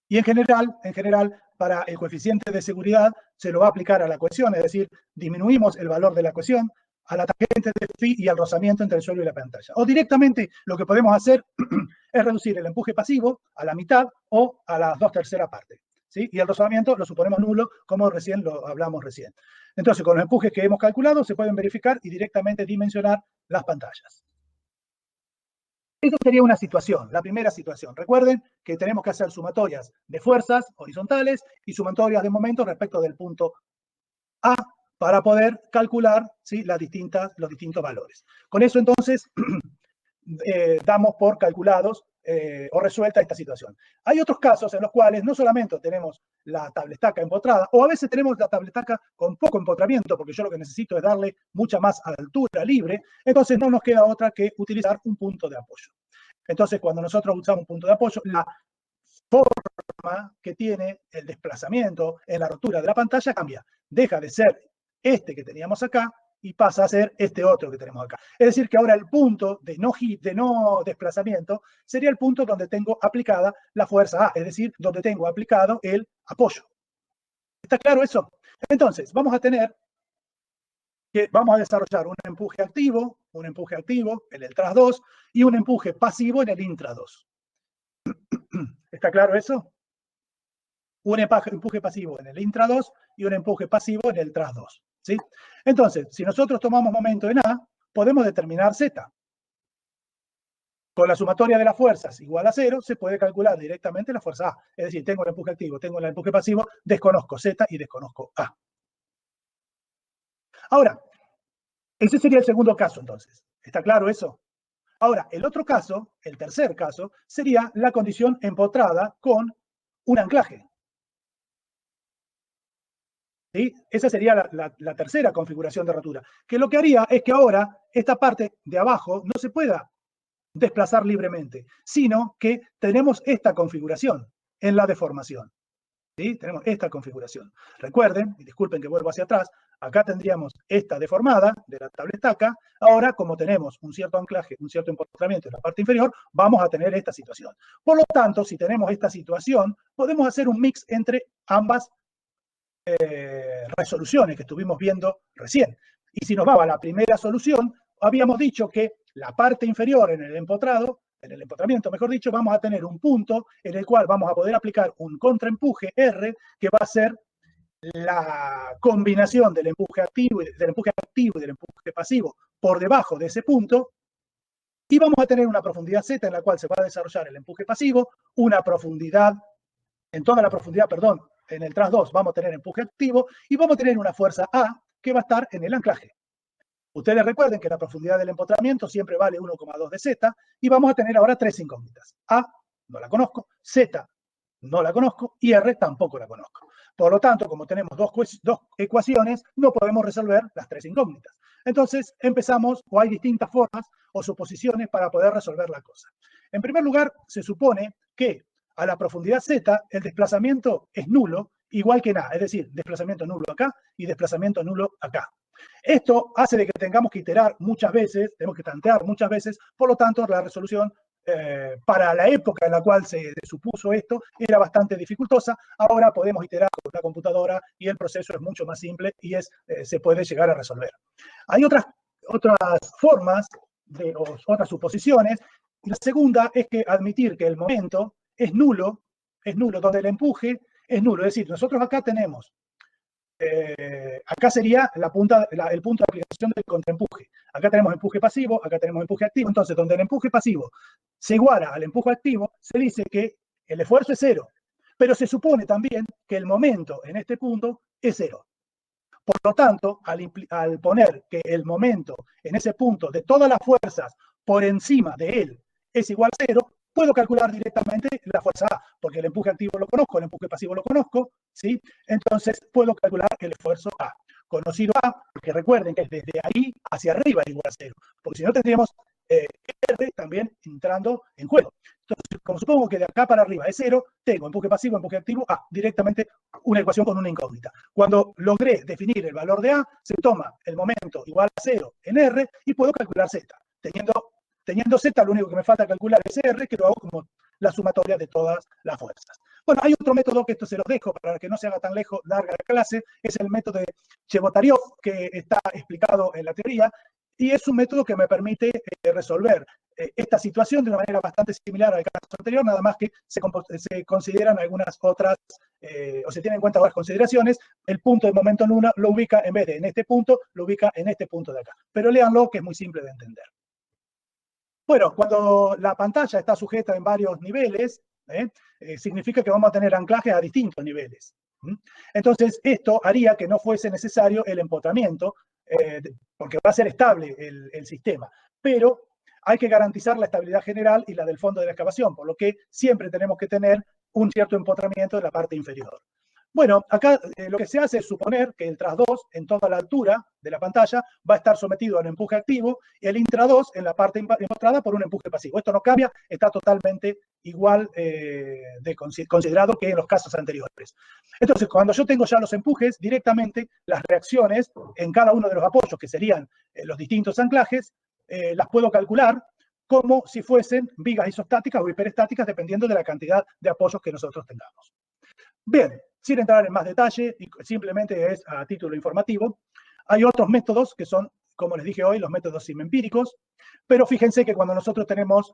Y en general, para el coeficiente de seguridad se lo va a aplicar a la cohesión, es decir, disminuimos el valor de la cohesión a la tangente de phi y al rozamiento entre el suelo y la pantalla. O directamente lo que podemos hacer es reducir el empuje pasivo a la mitad o a las 2/3 partes. ¿Sí? Y el rozamiento lo suponemos nulo, como recién lo hablamos recién. Entonces, con los empujes que hemos calculado, se pueden verificar y directamente dimensionar las pantallas. Esta sería una situación, la primera situación. Recuerden que tenemos que hacer sumatorias de fuerzas horizontales y sumatorias de momentos respecto del punto A para poder calcular, ¿sí?, los distintos valores. Con eso, entonces, damos por calculados o resuelta esta situación. Hay otros casos en los cuales no solamente tenemos la tabla estaca empotrada, o a veces tenemos la tabla estaca con poco empotramiento, porque yo lo que necesito es darle mucha más altura libre, entonces no nos queda otra que utilizar un punto de apoyo. Entonces, cuando nosotros usamos un punto de apoyo, la forma que tiene el desplazamiento en la rotura de la pantalla cambia. Deja de ser este que teníamos acá y pasa a ser este otro que tenemos acá. Es decir, que ahora el punto de no desplazamiento sería el punto donde tengo aplicada la fuerza A, es decir, donde tengo aplicado el apoyo. ¿Está claro eso? Entonces, vamos a desarrollar un empuje activo en el tras 2 y un empuje pasivo en el intra 2. ¿Está claro eso? Un empuje pasivo en el intra 2 y un empuje pasivo en el tras 2. ¿Sí? Entonces, si nosotros tomamos momento en A, podemos determinar Z. Con la sumatoria de las fuerzas igual a 0, se puede calcular directamente la fuerza A. Es decir, tengo el empuje activo, tengo el empuje pasivo, desconozco Z y desconozco A. Ahora, ese sería el segundo caso, entonces. ¿Está claro eso? Ahora, el otro caso, el tercer caso, sería la condición empotrada con un anclaje. ¿Sí? Esa sería la tercera configuración de rotura, que lo que haría es que ahora esta parte de abajo no se pueda desplazar libremente, sino que tenemos esta configuración en la deformación. ¿Sí? Tenemos esta configuración. Recuerden, y disculpen que vuelvo hacia atrás, acá tendríamos esta deformada de la tabla estaca. Ahora, como tenemos un cierto anclaje, un cierto empotramiento en la parte inferior, vamos a tener esta situación. Por lo tanto, si tenemos esta situación, podemos hacer un mix entre ambas resoluciones que estuvimos viendo recién. Y si nos vamos a la primera solución, habíamos dicho que la parte inferior en el empotramiento, mejor dicho, vamos a tener un punto en el cual vamos a poder aplicar un contraempuje R, que va a ser la combinación del empuje activo y del empuje pasivo por debajo de ese punto, y vamos a tener una profundidad Z en la cual se va a desarrollar el empuje pasivo, una profundidad, en toda la profundidad, perdón, en el tras 2 vamos a tener empuje activo y vamos a tener una fuerza A que va a estar en el anclaje. Ustedes recuerden que la profundidad del empotramiento siempre vale 1,2 de Z y vamos a tener ahora tres incógnitas. A, no la conozco, Z, no la conozco y R tampoco la conozco. Por lo tanto, como tenemos dos ecuaciones, no podemos resolver las tres incógnitas. Entonces, empezamos, o hay distintas formas o suposiciones para poder resolver la cosa. En primer lugar, se supone que a la profundidad Z el desplazamiento es nulo igual que nada, es decir, desplazamiento nulo acá y desplazamiento nulo acá. Esto hace de que tengamos que iterar muchas veces, tenemos que tantear muchas veces, por lo tanto la resolución para la época en la cual se supuso esto era bastante dificultosa. Ahora podemos iterar con una computadora y el proceso es mucho más simple y se puede llegar a resolver. Hay otras formas, otras suposiciones. La segunda es que admitir que el momento es nulo, donde el empuje es nulo. Es decir, nosotros acá tenemos, acá sería el punto de aplicación del contraempuje. Acá tenemos empuje pasivo, acá tenemos empuje activo. Entonces, donde el empuje pasivo se iguala al empuje activo, se dice que el esfuerzo es cero. Pero se supone también que el momento en este punto es cero. Por lo tanto, al poner que el momento en ese punto de todas las fuerzas por encima de él es igual a cero, puedo calcular directamente la fuerza A, porque el empuje activo lo conozco, el empuje pasivo lo conozco, ¿sí? Entonces puedo calcular el esfuerzo A. Conocido A, porque recuerden que desde ahí hacia arriba es igual a cero, porque si no tendríamos R también entrando en juego. Entonces, como supongo que de acá para arriba es cero, tengo empuje pasivo, empuje activo, A, directamente una ecuación con una incógnita. Cuando logré definir el valor de A, se toma el momento igual a cero en R y puedo calcular Z. Teniendo Z, lo único que me falta calcular es R, que lo hago como la sumatoria de todas las fuerzas. Bueno, hay otro método que esto se los dejo para que no se haga tan larga la clase, es el método de Chebotaryov, que está explicado en la teoría, y es un método que me permite resolver esta situación de una manera bastante similar al caso anterior, nada más que se consideran algunas otras, o se tienen en cuenta otras consideraciones. El punto de momento nulo lo ubica, en vez de en este punto, lo ubica en este punto de acá. Pero léanlo, que es muy simple de entender. Bueno, cuando la pantalla está sujeta en varios niveles, significa que vamos a tener anclajes a distintos niveles. Entonces, esto haría que no fuese necesario el empotramiento, porque va a ser estable el sistema. Pero hay que garantizar la estabilidad general y la del fondo de la excavación, por lo que siempre tenemos que tener un cierto empotramiento en la parte inferior. Bueno, acá lo que se hace es suponer que el tras 2 en toda la altura de la pantalla va a estar sometido a un empuje activo y el intra 2 en la parte empotrada por un empuje pasivo. Esto no cambia, está totalmente igual considerado que en los casos anteriores. Entonces, cuando yo tengo ya los empujes, directamente las reacciones en cada uno de los apoyos, que serían los distintos anclajes, las puedo calcular como si fuesen vigas isostáticas o hiperestáticas, dependiendo de la cantidad de apoyos que nosotros tengamos. Bien, sin entrar en más detalle, y simplemente es a título informativo, hay otros métodos que son, como les dije hoy, los métodos simempíricos, pero fíjense que cuando nosotros tenemos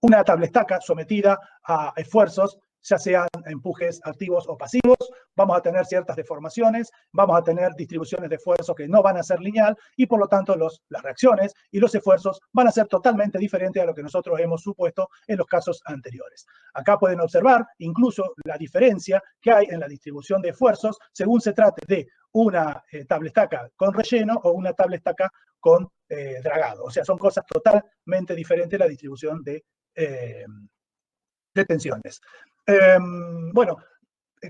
una tablestaca sometida a esfuerzos, ya sean empujes activos o pasivos, vamos a tener ciertas deformaciones, vamos a tener distribuciones de esfuerzo que no van a ser lineal y por lo tanto las reacciones y los esfuerzos van a ser totalmente diferentes a lo que nosotros hemos supuesto en los casos anteriores. Acá pueden observar incluso la diferencia que hay en la distribución de esfuerzos según se trate de una tablestaca con relleno o una tablestaca con dragado. O sea, son cosas totalmente diferentes la distribución de tensiones. Bueno,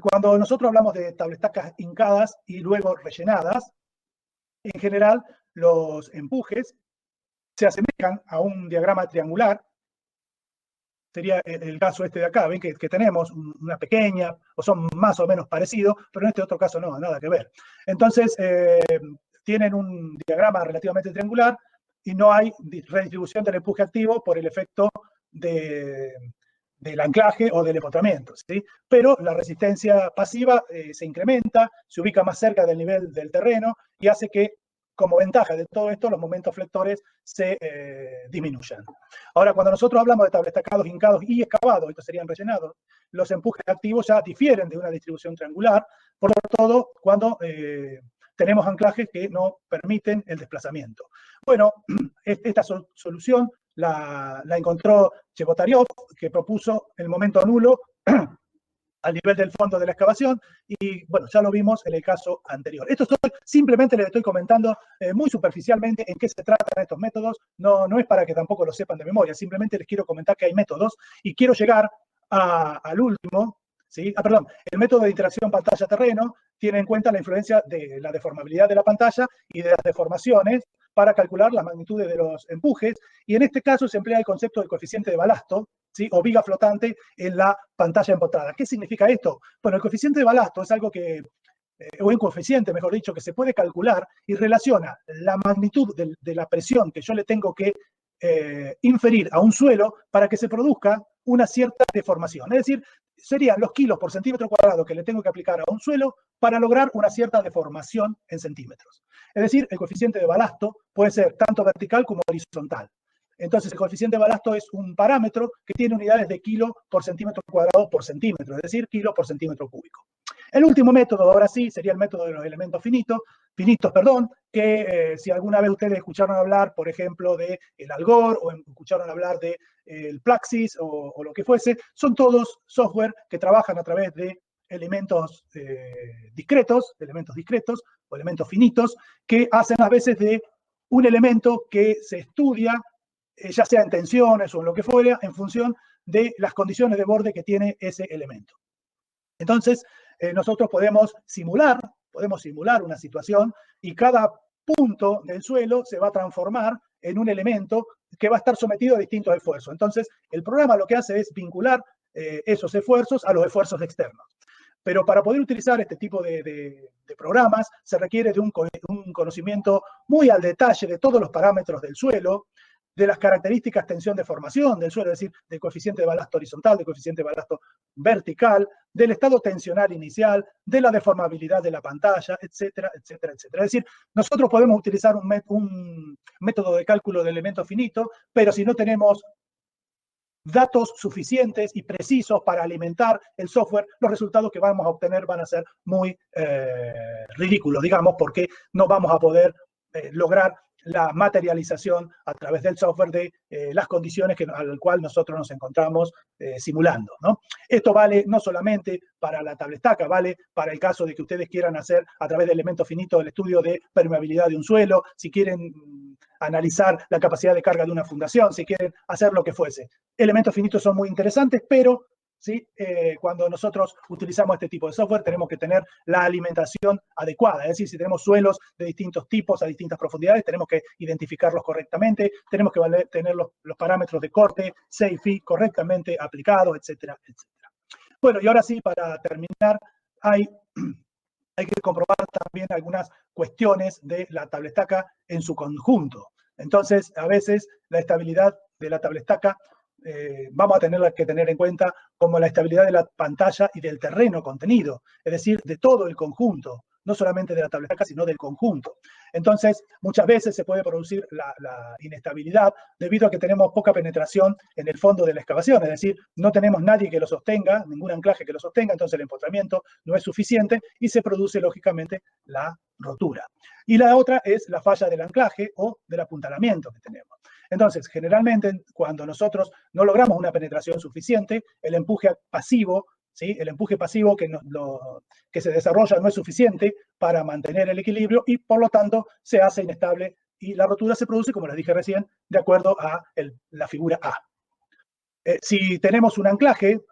cuando nosotros hablamos de tablestacas hincadas y luego rellenadas, en general los empujes se asemejan a un diagrama triangular. Sería el caso este de acá, ven que tenemos una pequeña, o son más o menos parecidos, pero en este otro caso no, nada que ver. Entonces, tienen un diagrama relativamente triangular y no hay redistribución del empuje activo por el efecto del anclaje o del empotramiento, ¿sí? Pero la resistencia pasiva se incrementa, se ubica más cerca del nivel del terreno y hace que, como ventaja de todo esto, los momentos flectores se disminuyan. Ahora, cuando nosotros hablamos de tablestacados, hincados y excavados, estos serían rellenados, los empujes activos ya difieren de una distribución triangular, por lo tanto, cuando tenemos anclajes que no permiten el desplazamiento. Bueno, esta solución la encontró Chebotaryov, que propuso el momento nulo al nivel del fondo de la excavación, y bueno, ya lo vimos en el caso anterior. Esto simplemente les estoy comentando muy superficialmente en qué se tratan estos métodos, no es para que tampoco lo sepan de memoria, simplemente les quiero comentar que hay métodos, y quiero llegar al último, ¿sí? El método de interacción pantalla-terreno tiene en cuenta la influencia de la deformabilidad de la pantalla y de las deformaciones para calcular las magnitudes de los empujes, y en este caso se emplea el concepto del coeficiente de balasto, ¿sí? O viga flotante en la pantalla empotrada. ¿Qué significa esto? Bueno, el coeficiente de balasto es algo que, o un coeficiente, mejor dicho, que se puede calcular y relaciona la magnitud de la presión que yo le tengo que inferir a un suelo para que se produzca una cierta deformación. Es decir, serían los kilos por centímetro cuadrado que le tengo que aplicar a un suelo para lograr una cierta deformación en centímetros. Es decir, el coeficiente de balasto puede ser tanto vertical como horizontal. Entonces, el coeficiente de balasto es un parámetro que tiene unidades de kilo por centímetro cuadrado por centímetro, es decir, kilo por centímetro cúbico. El último método, ahora sí, sería el método de los elementos finitos, que si alguna vez ustedes escucharon hablar, por ejemplo, de el Algor, o escucharon hablar de el Plaxis, o lo que fuese, son todos software que trabajan a través de elementos discretos o elementos finitos, que hacen a veces de un elemento que se estudia, ya sea en tensiones o en lo que fuera, en función de las condiciones de borde que tiene ese elemento. Entonces, nosotros podemos simular una situación y cada punto del suelo se va a transformar en un elemento que va a estar sometido a distintos esfuerzos. Entonces, el programa lo que hace es vincular esos esfuerzos a los esfuerzos externos. Pero para poder utilizar este tipo de programas se requiere de un conocimiento muy al detalle de todos los parámetros del suelo, de las características tensión-deformación del suelo, es decir, del coeficiente de balasto horizontal, del coeficiente de balasto vertical, del estado tensional inicial, de la deformabilidad de la pantalla, etcétera, etcétera, etcétera. Es decir, nosotros podemos utilizar un método de cálculo de elementos finitos, pero si no tenemos datos suficientes y precisos para alimentar el software, los resultados que vamos a obtener van a ser muy ridículos, digamos, porque no vamos a poder lograr la materialización a través del software de las condiciones al cual nosotros nos encontramos simulando, ¿no? Esto vale no solamente para la tablestaca, vale para el caso de que ustedes quieran hacer a través de elementos finitos el estudio de permeabilidad de un suelo, si quieren analizar la capacidad de carga de una fundación, si quieren hacer lo que fuese. Elementos finitos son muy interesantes, pero ¿sí? Cuando nosotros utilizamos este tipo de software tenemos que tener la alimentación adecuada, es decir, si tenemos suelos de distintos tipos a distintas profundidades, tenemos que identificarlos correctamente, tenemos que tener los parámetros de corte, SAFE correctamente aplicados, etcétera, etcétera. Bueno, y ahora sí, para terminar, hay que comprobar también algunas cuestiones de la tablestaca en su conjunto. Entonces, a veces la estabilidad de la tablestaca vamos a tener que tener en cuenta como la estabilidad de la pantalla y del terreno contenido, es decir, de todo el conjunto, no solamente de la tablestaca, sino del conjunto. Entonces, muchas veces se puede producir la inestabilidad debido a que tenemos poca penetración en el fondo de la excavación, es decir, no tenemos nadie que lo sostenga, ningún anclaje que lo sostenga, entonces el empotramiento no es suficiente y se produce, lógicamente, la rotura. Y la otra es la falla del anclaje o del apuntalamiento que tenemos. Entonces, generalmente, cuando nosotros no logramos una penetración suficiente, el empuje pasivo, ¿sí? El empuje pasivo que se desarrolla no es suficiente para mantener el equilibrio y, por lo tanto, se hace inestable y la rotura se produce, como les dije recién, de acuerdo a la figura A. Si tenemos un anclaje,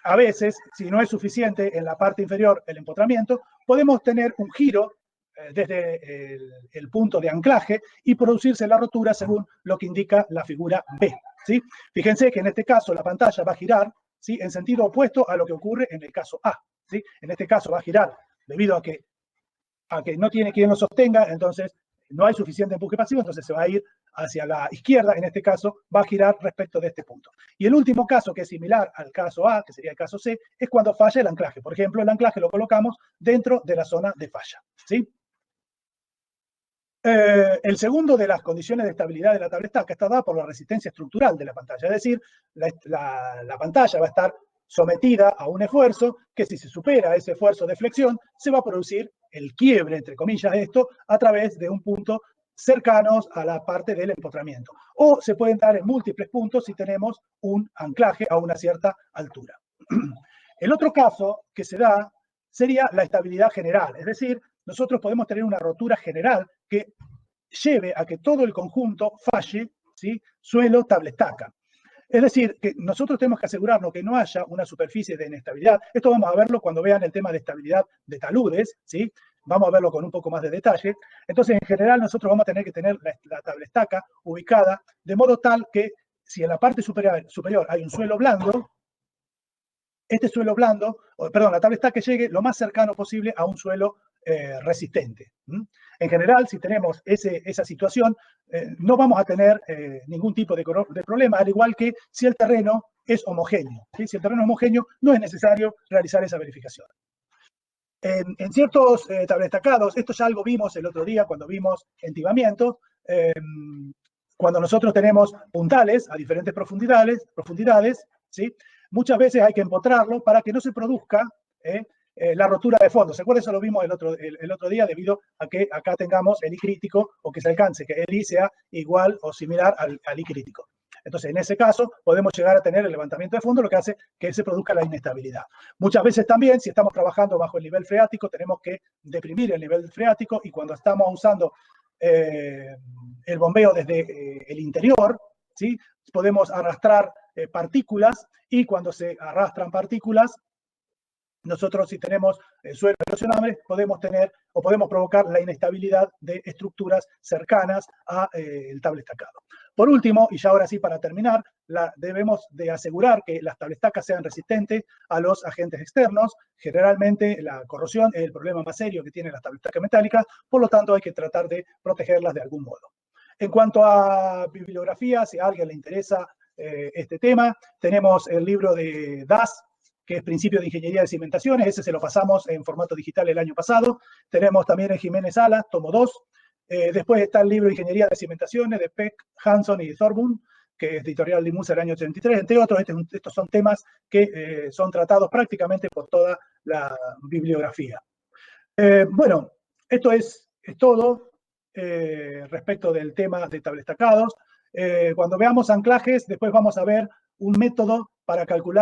a veces, si no es suficiente en la parte inferior el empotramiento, podemos tener un giro desde el punto de anclaje y producirse la rotura según lo que indica la figura B, ¿sí? Fíjense que en este caso la pantalla va a girar, ¿sí? En sentido opuesto a lo que ocurre en el caso A, ¿sí? En este caso va a girar debido a que no tiene quien lo sostenga, entonces no hay suficiente empuje pasivo, entonces se va a ir hacia la izquierda, en este caso va a girar respecto de este punto. Y el último caso, que es similar al caso A, que sería el caso C, es cuando falla el anclaje. Por ejemplo, el anclaje lo colocamos dentro de la zona de falla, ¿sí? El segundo de las condiciones de estabilidad de la tablestaca está dada por la resistencia estructural de la pantalla, es decir, la pantalla va a estar sometida a un esfuerzo que, si se supera ese esfuerzo de flexión, se va a producir el quiebre, entre comillas, esto, a través de un punto cercanos a la parte del empotramiento. O se pueden dar en múltiples puntos si tenemos un anclaje a una cierta altura. El otro caso que se da sería la estabilidad general, es decir, nosotros podemos tener una rotura general que lleve a que todo el conjunto falle, ¿sí? Suelo, tablestaca. Es decir, que nosotros tenemos que asegurarnos que no haya una superficie de inestabilidad. Esto vamos a verlo cuando vean el tema de estabilidad de taludes, ¿sí? vamos a verlo con un poco más de detalle. Entonces, en general, nosotros vamos a tener que tener la tablestaca ubicada de modo tal que si en la parte superior hay un suelo blando, este suelo blando, la tablestaca llegue lo más cercano posible a un suelo resistente. En general, si tenemos esa situación, no vamos a tener ningún tipo de problema, al igual que si el terreno es homogéneo. ¿Sí? Si el terreno es homogéneo, no es necesario realizar esa verificación. En ciertos tablestacados, esto ya algo vimos el otro día cuando vimos entibamientos, cuando nosotros tenemos puntales a diferentes profundidades, ¿sí? Muchas veces hay que empotrarlo para que no se produzca la rotura de fondo. ¿Se acuerdan? Eso lo vimos el otro día debido a que acá tengamos el I crítico o que se alcance, que el I sea igual o similar al I crítico. Entonces, en ese caso, podemos llegar a tener el levantamiento de fondo, lo que hace que se produzca la inestabilidad. Muchas veces también, si estamos trabajando bajo el nivel freático, tenemos que deprimir el nivel freático y cuando estamos usando el bombeo desde el interior, ¿sí? Podemos arrastrar partículas y cuando se arrastran partículas, nosotros si tenemos suelos erosionables podemos tener o podemos provocar la inestabilidad de estructuras cercanas al tablestacado. Por último, y ya ahora sí para terminar, debemos de asegurar que las tablestacas sean resistentes a los agentes externos. Generalmente la corrosión es el problema más serio que tienen las tablestacas metálicas, por lo tanto hay que tratar de protegerlas de algún modo. En cuanto a bibliografía, si a alguien le interesa este tema, tenemos el libro de Das, que es Principio de Ingeniería de Cimentaciones, ese se lo pasamos en formato digital el año pasado. Tenemos también en Jiménez Salas, tomo 2. Después está el libro Ingeniería de Cimentaciones de Peck, Hanson y Thorburn, que es editorial Limusa del año 83. Entre otros, estos son temas que son tratados prácticamente por toda la bibliografía. Bueno, esto es todo respecto del tema de tablestacados. Cuando veamos anclajes, después vamos a ver un método para calcular